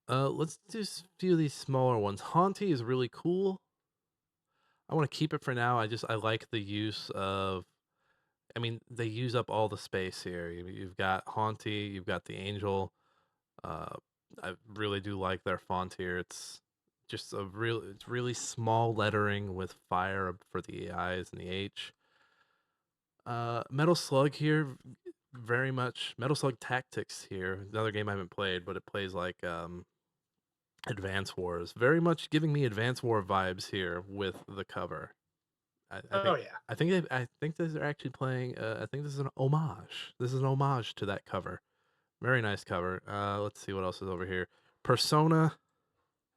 Let's do a few of these smaller ones. Haunty is really cool. I want to keep it for now. I like the use of. I mean, they use up all the space here. You've got Haunty, you've got the Angel. Uh, I really do like their font here. It's really small lettering with fire for the eyes and the H. Metal Slug here, very much Metal Slug Tactics here. Another game I haven't played, but it plays like Advance Wars. Very much giving me Advance War vibes here with the cover. I Oh think yeah. I think they're actually playing. I think this is an homage. This is an homage to that cover. Very nice cover. Let's see what else is over here. Persona.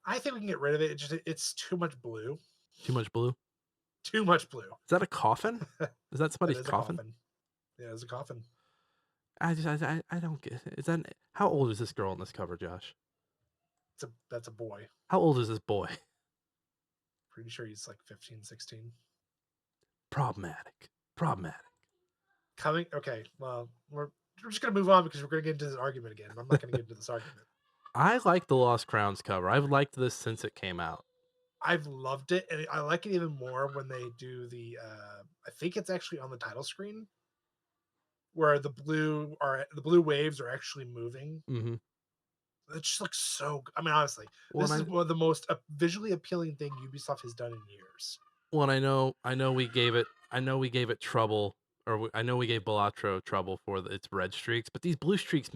I think we can get rid of it. It's too much blue. Too much blue. Too much blue. Is that a coffin? Is that That somebody's is a coffin? coffin. Yeah, it's a coffin. I don't get it. Is that how old is this girl on this cover, Josh? That's a boy. How old is this boy? Pretty sure he's like 15, 16. Problematic. Problematic. Coming. Okay. Well, we're just gonna move on because we're gonna get into this argument again. I'm not gonna get into this argument. I like the Lost Crowns cover. I've liked this since it came out. I've loved it, and I like it even more when they do the. I think it's actually on the title screen where the blue waves are actually moving. Hmm. It just looks so. I mean, honestly, Well, this is and one of the most visually appealing thing Ubisoft has done in years. I know we gave it trouble, I know we gave Balatro trouble for its red streaks, but these blue streaks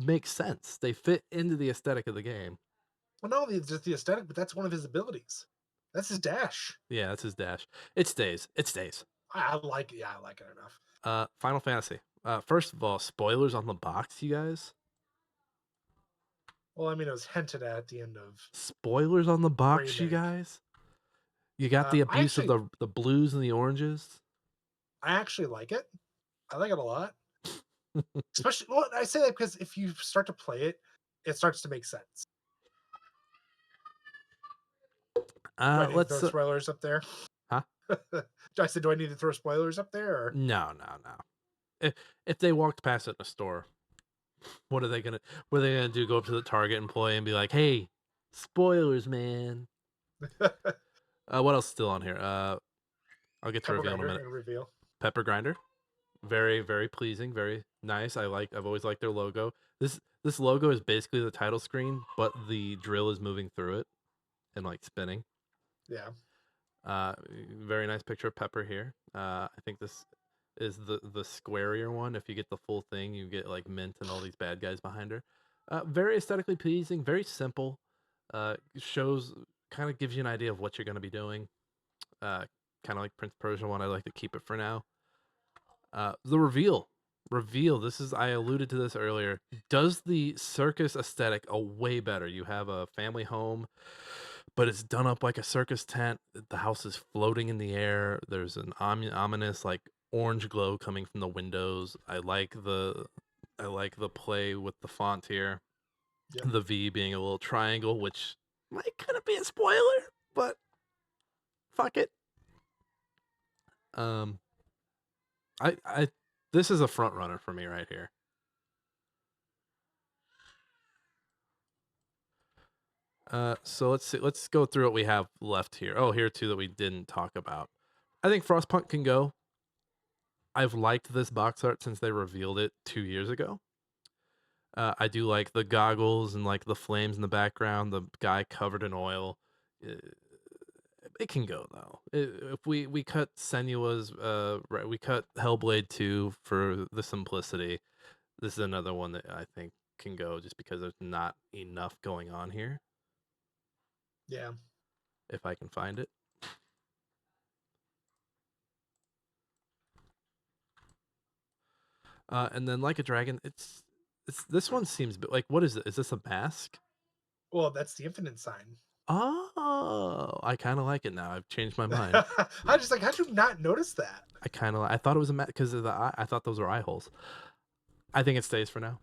make sense. They fit into the aesthetic of the game. Well, not only just the aesthetic, but that's one of his abilities. That's his dash. Yeah, that's his dash. It stays. It stays. I like it. Yeah, I like it enough. Final Fantasy. First of all, spoilers on the box, you guys. Well, I mean, it was hinted at the end of Spoilers on the box, you remake. guys. You got the I abuse of actually, the blues and the oranges. I actually like it. I like it a lot. Especially, well, I say that because if you start to play it, it starts to make sense. Do I need to throw Let's. spoilers up there? Huh? I said, do I need to throw spoilers up there? Or? No, no, no. If they walked past it in a store, what are they gonna? What are they gonna do? Go up to the Target employee and be like, "Hey, spoilers, man." What else is still on here? I'll get to Pepper reveal in a grinder minute. and reveal. Pepper grinder, very very pleasing, very nice. I've always liked their logo. This logo is basically the title screen, but the drill is moving through it and like spinning. Yeah. Uh, Very nice picture of Pepper here. I think this is the squarier one. If you get the full thing, you get like Mint and all these bad guys behind her. Very aesthetically pleasing, very simple. Shows kind of gives you an idea of what you're going to be doing. Uh, Kind of like Prince Persia one. I like to keep it for now. The reveal. This is I alluded to this earlier. Does the circus aesthetic a way better. You have a family home, but it's done up like a circus tent. The house is floating in the air. There's an ominous like orange glow coming from the windows. I like the play with the font here. Yep. The V being a little triangle, which might kind of be a spoiler, but fuck it. Um, I this is a front runner for me right here. So let's see. Let's go through what we have left here. Oh, here too that we didn't talk about. I think Frostpunk can go. I've liked this box art since they revealed it 2 years ago. I do like the goggles and like the flames in the background. The guy covered in oil. Uh, It can go though. If we cut Senua's, we cut Hellblade 2 for the simplicity. This is another one that I think can go just because there's not enough going on here. Yeah. If I can find it. And then like a dragon, it's this one seems like what is it? Is this a mask? Well, that's the infinite sign. Oh, I kind of like it now. I've changed my mind. I was just like, how'd you not notice that? I thought it was a mask because of the eye. I thought those were eye holes. I think it stays for now.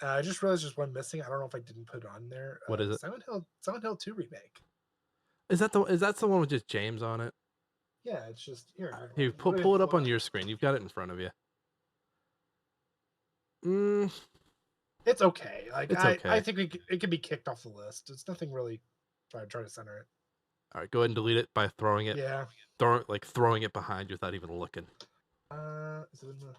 I just realized there's one missing. I don't know if I didn't put it on there. What is it? Silent Hill 2 remake. Is that the one with just James on it? Yeah, it's just here. Here, pull it up on your screen. You've got it in front of you. Mm, It's okay. Like it's I okay. think it can be kicked off the list. It's nothing really. Try to center it. All right, go ahead and delete it by throwing it, Yeah. throwing it behind you without even looking. Is it in the...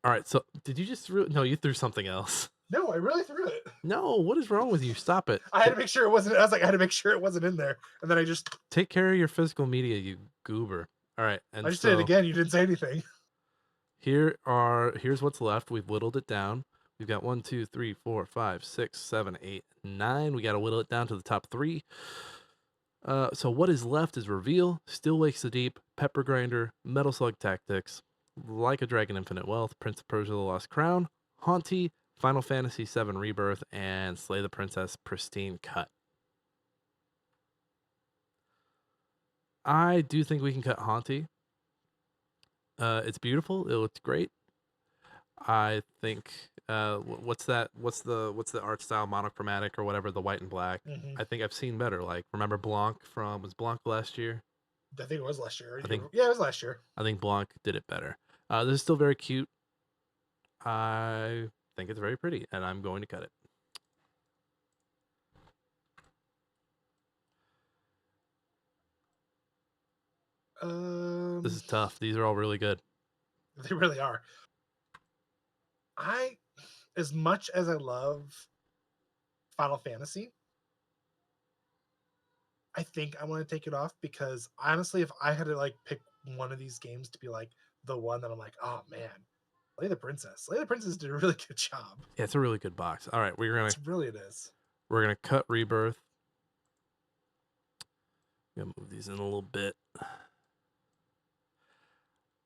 All right, so did you just no? You threw something else. No, I really threw it. No, what is wrong with you? Stop it. I had to make sure it wasn't. I was like, I had to make sure it wasn't in there, and then I just Take care of your physical media, you goober. All right, and did it again. You didn't say anything. here's what's left. We've whittled it down. We've got 1, 2, 3, 4, 5, 6, 7, 8, 9. We got to whittle it down to the top 3. So what is left is Reveal, Still Wakes the Deep, Pepper Grinder, Metal Slug Tactics, Like a Dragon Infinite Wealth, Prince of Persia: The Lost Crown, Haunty, Final Fantasy VII Rebirth, and Slay the Princess Pristine Cut. I do think we can cut Haunty. It's beautiful. It looks great. I think what's that? What's the art style? Monochromatic or whatever, the white and black. Mm-hmm. I think I've seen better. Like remember Blanc from was Blanc last year? I think it was last year. I think Yeah, it was last year. I think Blanc did it better. This is still very cute. I think it's very pretty, and I'm going to cut it. This is tough. These are all really good. They really are. As much as I love Final Fantasy, I think I want to take it off because honestly, if I had to like pick one of these games to be like the one that I'm like, oh man, Slay the Princess. Slay the Princess did a really good job. Yeah, it's a really good box. All right, It is. we're gonna cut Rebirth. I'm gonna move these in a little bit.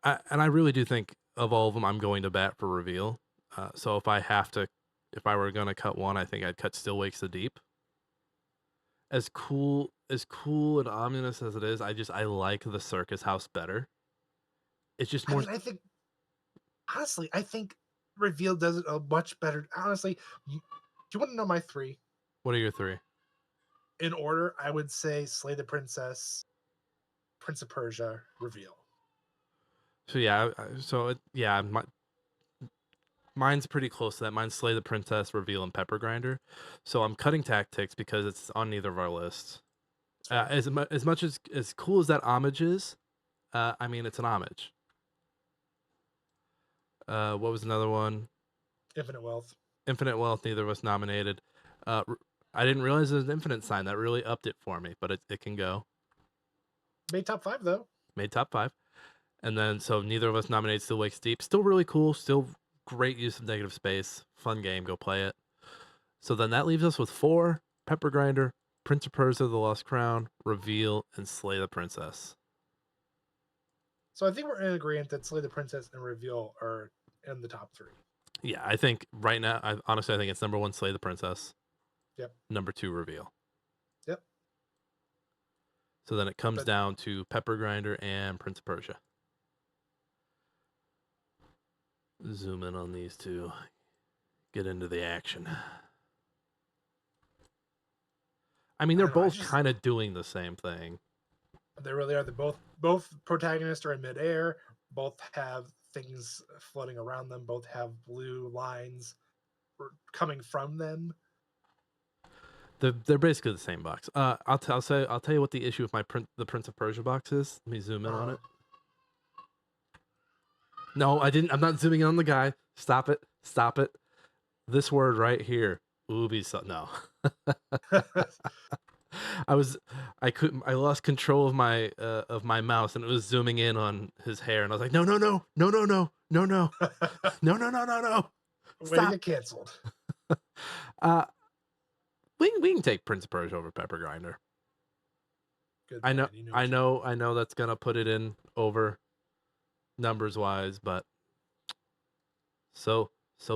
And I really do think of all of them, I'm going to bat for reveal. So if I were gonna cut one, I think I'd cut Still Wakes the Deep. As cool and ominous as it is, I like the Circus House better. It's just I more. mean, honestly, I think Reveal does it a much better. Honestly, do you want to know my three What are your three? in order? I would say Slay the Princess, Prince of Persia, Reveal. So yeah, mine's pretty close to that. Mine's Slay the Princess, Reveal, and Pepper Grinder. So I'm cutting Tactics because it's on neither of our lists. As much as cool as that homage is, I mean it's an homage. What was another one? Infinite Wealth. Infinite Wealth. Neither of us nominated. I didn't realize there was an infinite sign that really upped it for me, but it can go. Made top 5 though. Made top 5, and then so neither of us nominated Still Wakes Deep. Still really cool. Still great use of negative space. Fun game. Go play it. So then that leaves us with 4: Pepper Grinder, Prince of Persia: The Lost Crown, Reveal, and Slay the Princess. So I think we're in agreement that Slay the Princess and Reveal are in the top 3. Yeah, I think right now, honestly, I think it's number 1, Slay the Princess. Yep. Number 2, Reveal. Yep. So then it comes down to Pepper Grinder and Prince of Persia. Zoom in on these two. Get into the action. I mean, they're both kind of doing the same thing. They really are. They're both protagonists are in midair. Both have things floating around them. Both have blue lines coming from them. They're basically the same box. I'll tell you what the issue with the Prince of Persia box is. Let me zoom in on it. No, I didn't. I'm not zooming in on the guy. Stop it. Stop it. This word right here. Ubisoft. No. I lost control of my mouse, and it was zooming in on his hair, and I was like, no. Way to get canceled. We can take Prince of Persia over Pepper Grinder. Good I know, man. I know that's gonna put it in over numbers wise, but so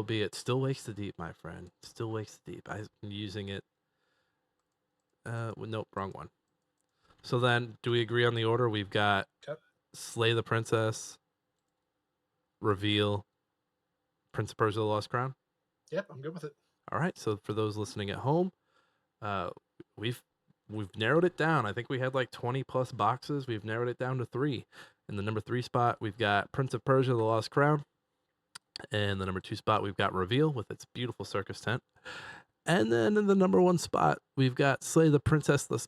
be it. Still Wakes the Deep, my friend. Still Wakes the Deep. I'm using it. Nope, wrong one. So then, do we agree on the order? We've got Slay the Princess, Reveal, Prince of Persia: The Lost Crown. Yep, I'm good with it. All right. So for those listening at home, we've narrowed it down. I think we had like 20 plus boxes. We've narrowed it down to 3. In the number 3 spot, we've got Prince of Persia: The Lost Crown. And the number 2 spot, we've got Reveal with its beautiful circus tent. And then in the number 1 spot, we've got Slay the Princess, the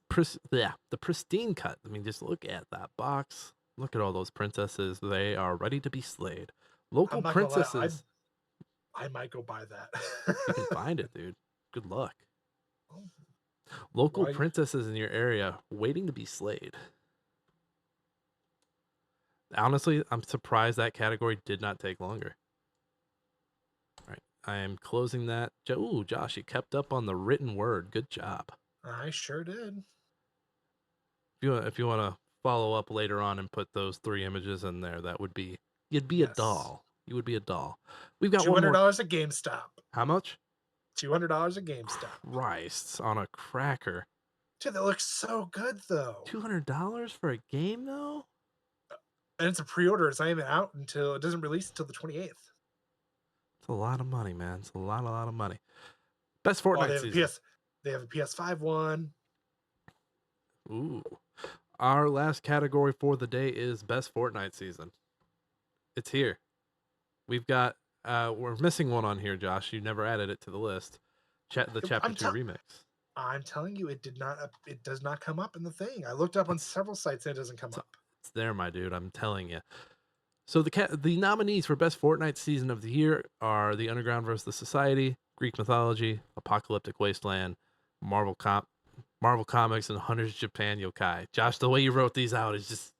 pristine cut. I mean, just look at that box. Look at all those princesses. They are ready to be slayed. Local princesses. I might go buy that. You can find it, dude. Good luck. Local princesses in your area waiting to be slayed. Honestly, I'm surprised that category did not take longer. All right, I am closing that. Ooh, Josh, you kept up on the written word. Good job. I sure did. If you want to follow up later on and put those 3 images in there, you'd be a doll. You would be a doll. We've got $200 at GameStop. How much? $200 at GameStop. Christ, on a cracker. Dude, that looks so good though. $200 for a game though? And it's a pre-order. It's not even out until it doesn't release until the 28th. It's a lot of money, man. It's a lot of money. Best Fortnite season. They have a PS5 one. Ooh. Our last category for the day is Best Fortnite season. It's here. We've got we're missing one on here, Josh. You never added it to the list. The Chapter 2 remix. I'm telling you, it does not come up in the thing. I looked up on several sites and it doesn't come up. It's there, my dude. I'm telling you. So the nominees for Best Fortnite Season of the Year are The Underground vs. the Society, Greek Mythology, Apocalyptic Wasteland, Marvel Comics, and Hunters Japan Yokai. Josh, the way you wrote these out is just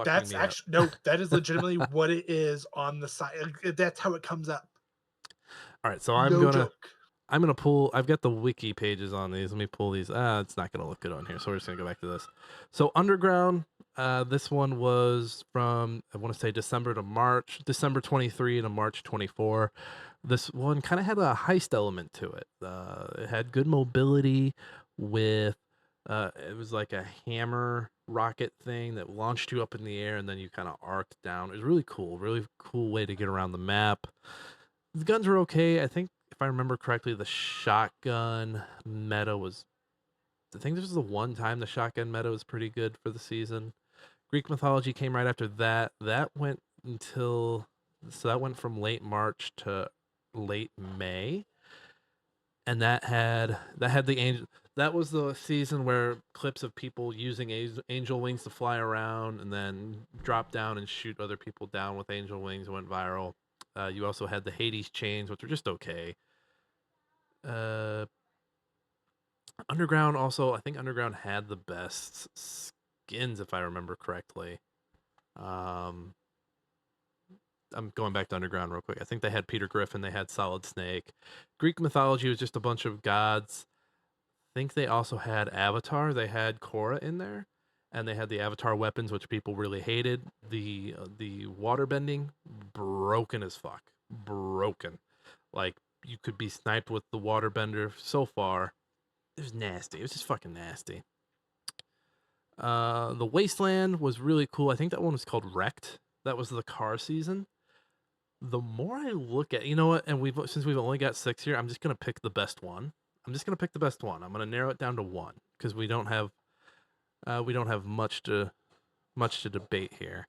fucking That's me up. actually no, that is legitimately what it is on the side. That's how it comes up. All right, so No joke. I'm gonna pull. I've got the wiki pages on these. Let me pull these. It's not gonna look good on here, so we're just gonna go back to this. So underground. This one was from I want to say December to March, December 23 to March 24. This one kind of had a heist element to it. It had good mobility with. It was like a hammer rocket thing that launched you up in the air, and then you kind of arced down. It was really cool way to get around the map. The guns were okay. I think if I remember correctly, the shotgun meta was. I think this was the one time the shotgun meta was pretty good for the season. Greek mythology came right after that. That went until so that went from late March to late May, and that had the angel. That was the season where clips of people using angel wings to fly around and then drop down and shoot other people down with angel wings went viral. You also had the Hades chains, which were just okay. Uh, Underground also, I think Underground had the best skins if I remember correctly. Um, I'm going back to Underground real quick. I think they had Peter Griffin, they had Solid Snake. Greek mythology was just a bunch of gods. I think they also had Avatar. They had Korra in there, and they had the Avatar weapons, which people really hated. The water bending, broken as fuck, broken. Like you could be sniped with the waterbender so far. It was nasty. It was just fucking nasty. The Wasteland was really cool. I think that one was called Wrecked. That was the car season. The more I look at, you know what, and since we've only got 6 here, I'm just gonna pick the best one. I'm just gonna pick the best one. I'm gonna narrow it down to one because we don't have much to debate here.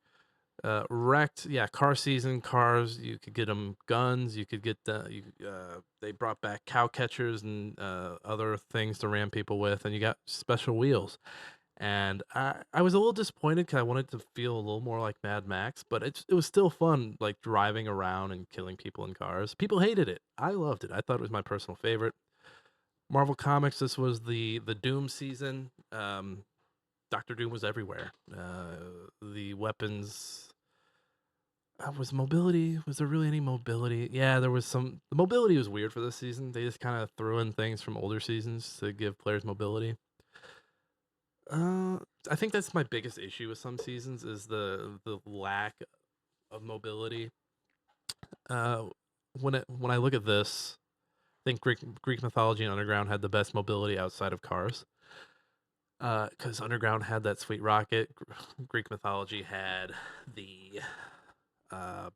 Wrecked, yeah, car season, cars. You could get them guns. You could get they brought back cow catchers and other things to ram people with, and you got special wheels. And I was a little disappointed because I wanted to feel a little more like Mad Max, but it was still fun, like driving around and killing people in cars. People hated it. I loved it. I thought it was my personal favorite. Marvel Comics. This was the Doom season. Doctor Doom was everywhere. The weapons. Was mobility? Was there really any mobility? Yeah, there was some. The mobility was weird for this season. They just kind of threw in things from older seasons to give players mobility. Uh, I think that's my biggest issue with some seasons is the lack of mobility. Uh, when I look at this, I think Greek mythology and Underground had the best mobility outside of cars. Because Underground had that sweet rocket, Greek mythology the uh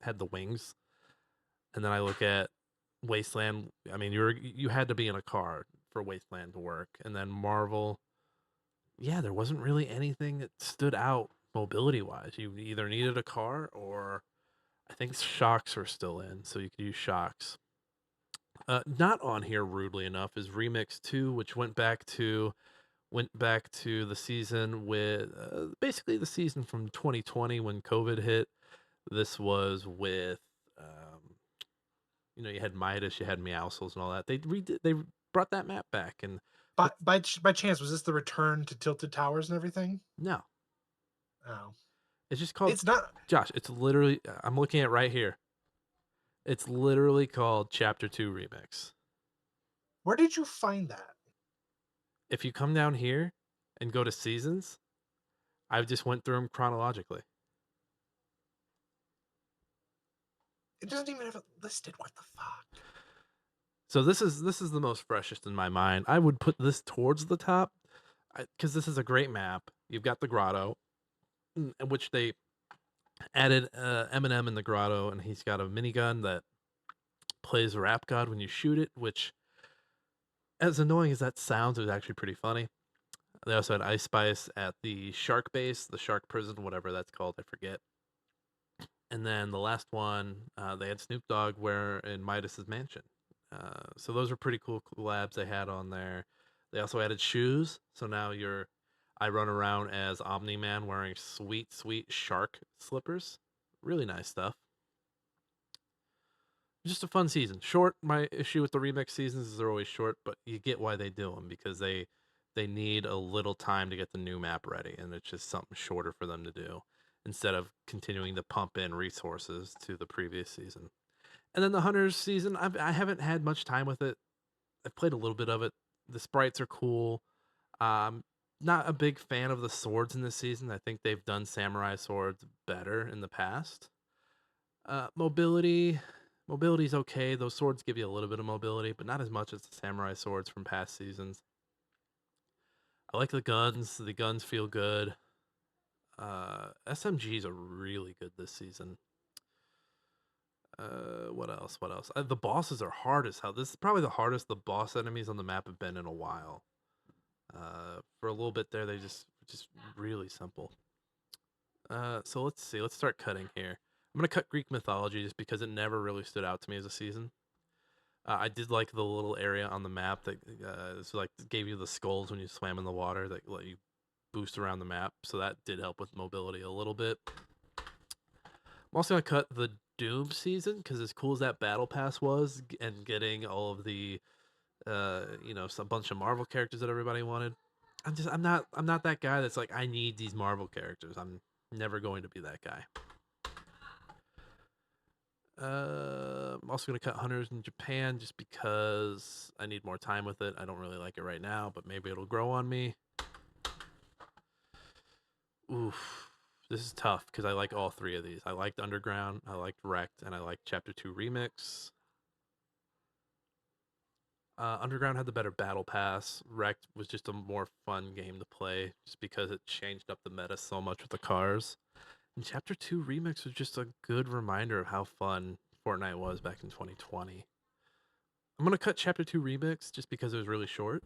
had the wings, and then I look at Wasteland. I mean, you had to be in a car for Wasteland to work, and then Marvel. Yeah, there wasn't really anything that stood out mobility wise. You either needed a car or I think shocks are still in, so you could use shocks. Not on here, rudely enough, is Remix 2, which went back to the season with basically the season from 2020 when COVID hit. This was with you had Midas, you had Meowscles and all that. They brought that map back, and By it's by chance, was this the return to Tilted Towers and everything? no, Oh, it's just called it's not. Josh. It's literally I'm looking at right here. It's literally called Chapter 2 Remix. Where did you find that? If you come down here and go to seasons, I just went through them chronologically. It doesn't even have it listed. What the fuck? So this is the most freshest in my mind. I would put this towards the top because this is a great map. You've got the grotto, which they added Eminem in the grotto, and he's got a minigun that plays Rap God when you shoot it. Which, as annoying as that sounds, is actually pretty funny. They also had Ice Spice at the Shark Base, the Shark Prison, whatever that's called, I forget. And then the last one, they had Snoop Dogg where in Midas's mansion. So those were pretty cool collabs they had on there. They also added shoes, so now I run around as Omni Man wearing sweet, sweet shark slippers. Really nice stuff. Just a fun season. Short. My issue with the remix seasons is they're always short, but you get why they do them because They need a little time to get the new map ready, and it's just something shorter for them to do instead of continuing to pump in resources to the previous season. And then the Hunters season, I haven't had much time with it. I've played a little bit of it. The sprites are cool. Um, Not a big fan of the swords in this season. I think they've done samurai swords better in the past. Mobility, mobility's okay. Those swords give you a little bit of mobility, but not as much as the samurai swords from past seasons. I like the guns. The guns feel good. SMGs are really good this season. What else? What else? The bosses are hard as hell. This is probably the hardest the boss enemies on the map have been in a while. For a little bit there, they just really simple. So let's see. Let's start cutting here. I'm gonna cut Greek mythology just because it never really stood out to me as a season. I did like the little area on the map that like gave you the skulls when you swam in the water that let you boost around the map. So that did help with mobility a little bit. I'm also gonna cut the Doom season because as cool as that battle pass was and getting all of the some bunch of Marvel characters that everybody wanted. I'm not that guy that's like I need these Marvel characters. I'm never going to be that guy. I'm also gonna cut Hunters in Japan just because I need more time with it. I don't really like it right now, but maybe it'll grow on me. Oof. This is tough because I like all three of these. I liked Underground, I liked Wrecked, and I liked Chapter 2 Remix. Underground had the better battle pass. Wrecked was just a more fun game to play just because it changed up the meta so much with the cars. And Chapter 2 Remix was just a good reminder of how fun Fortnite was back in 2020. I'm going to cut Chapter 2 Remix just because it was really short.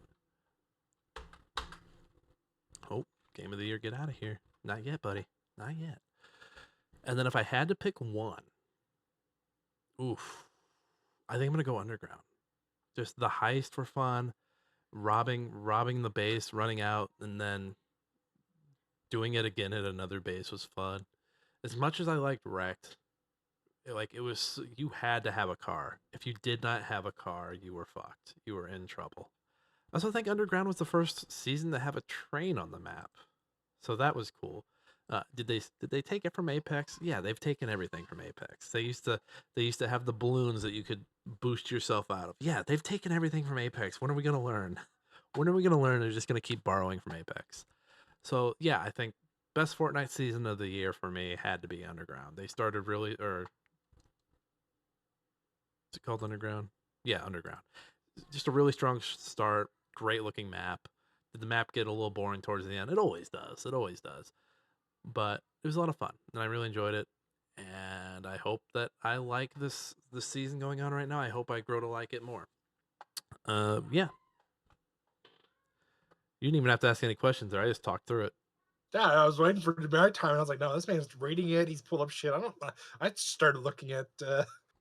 Oh, Game of the Year, get out of here. Not yet, buddy. Not yet. And then if I had to pick one, oof, I think I'm going to go Underground. Just the heist were fun. Robbing the base, running out, and then doing it again at another base was fun. As much as I liked Wrecked, it was you had to have a car. If you did not have a car, you were fucked. You were in trouble. I also think Underground was the first season to have a train on the map, so that was cool. Did they take it from Apex? Yeah, they've taken everything from Apex. They used to have the balloons that you could boost yourself out of. Yeah, they've taken everything from Apex. When are we gonna learn? When are we gonna learn? They're just gonna keep borrowing from Apex. So yeah, I think best Fortnite season of the year for me had to be Underground. They started really, or is it called Underground? Yeah, Underground. Just a really strong start. Great looking map. Did the map get a little boring towards the end? It always does. It always does. But it was a lot of fun, and I really enjoyed it. And I hope that I like this season going on right now. I hope I grow to like it more. Yeah. You didn't even have to ask any questions there. I just talked through it. Yeah, I was waiting for my time, and I was like, no, this man's reading it. He's pulled up shit. I don't. I started looking at.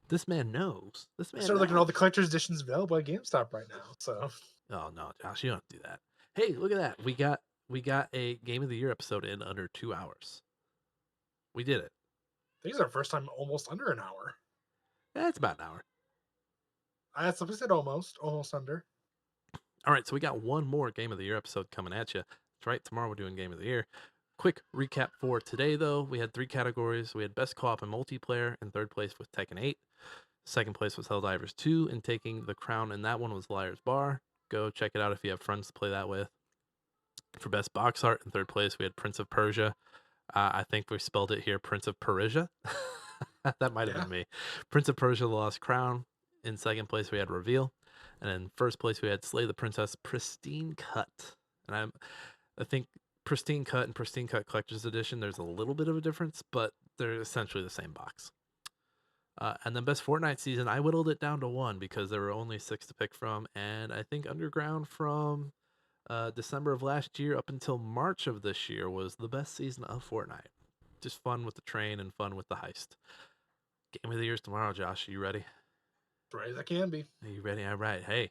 This man knows. This I man started looking at all the knows. collector's editions available at GameStop right now. So Oh no, Josh, you don't have to do that. Hey, look at that. We got a Game of the Year episode in under 2 hours. We did it. I think it's our first time almost under an hour. It's about an hour. I had something said almost under. All right, so we got one more Game of the Year episode coming at you. That's right. Tomorrow we're doing Game of the Year. Quick recap for today, though. We had three categories. We had Best Co-op and Multiplayer. In third place was Tekken 8. Second place was Helldivers 2. And taking the crown in that one was Liar's Bar. Go check it out if you have friends to play that with. For Best Box Art, in third place, we had Prince of Persia. I think we spelled it here Prince of Persia. That might have Yeah, been me. Prince of Persia: The Lost Crown. In second place, we had Reveal. And in first place, we had Slay the Princess Pristine Cut. And I think Pristine Cut and Pristine Cut Collector's Edition, there's a little bit of a difference, but they're essentially the same box. And then Best Fortnite Season, I whittled it down to one because there were only six to pick from. And I think Underground from December of last year up until March of this year was the best season of Fortnite. Just fun with the train and fun with the heist. Game of the Year's tomorrow, Josh. Are you ready? right as I can be. Are you ready? All right. Hey,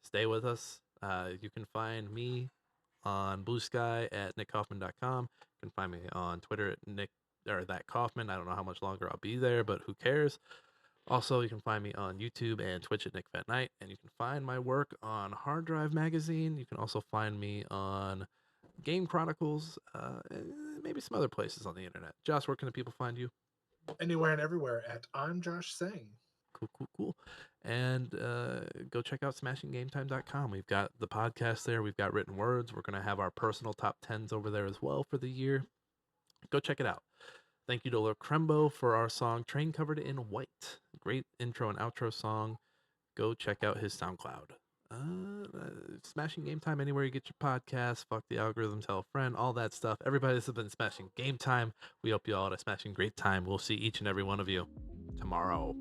stay with us. You can find me on Blue Sky at nickkaufman.com. You can find me on Twitter at Nick or that Kaufman. I don't know how much longer I'll be there, but who cares? Also, you can find me on YouTube and Twitch at Nick Fat Knight, and you can find my work on Hard Drive Magazine. You can also find me on Game Chronicles, and maybe some other places on the internet. Josh, where can the people find you? Anywhere and everywhere at I'm Josh Singh. Cool, cool, cool. And go check out smashinggametime.com. We've got the podcast there. We've got written words. We're going to have our personal top 10s over there as well for the year. Go check it out. Thank you to Lil Crembo for our song Train Covered in White. Great intro and outro song. Go check out his SoundCloud. Smashing Game Time anywhere you get your podcast. Fuck the algorithm, tell a friend, all that stuff. Everybody, this has been Smashing Game Time. We hope you all had a smashing great time. We'll see each and every one of you tomorrow.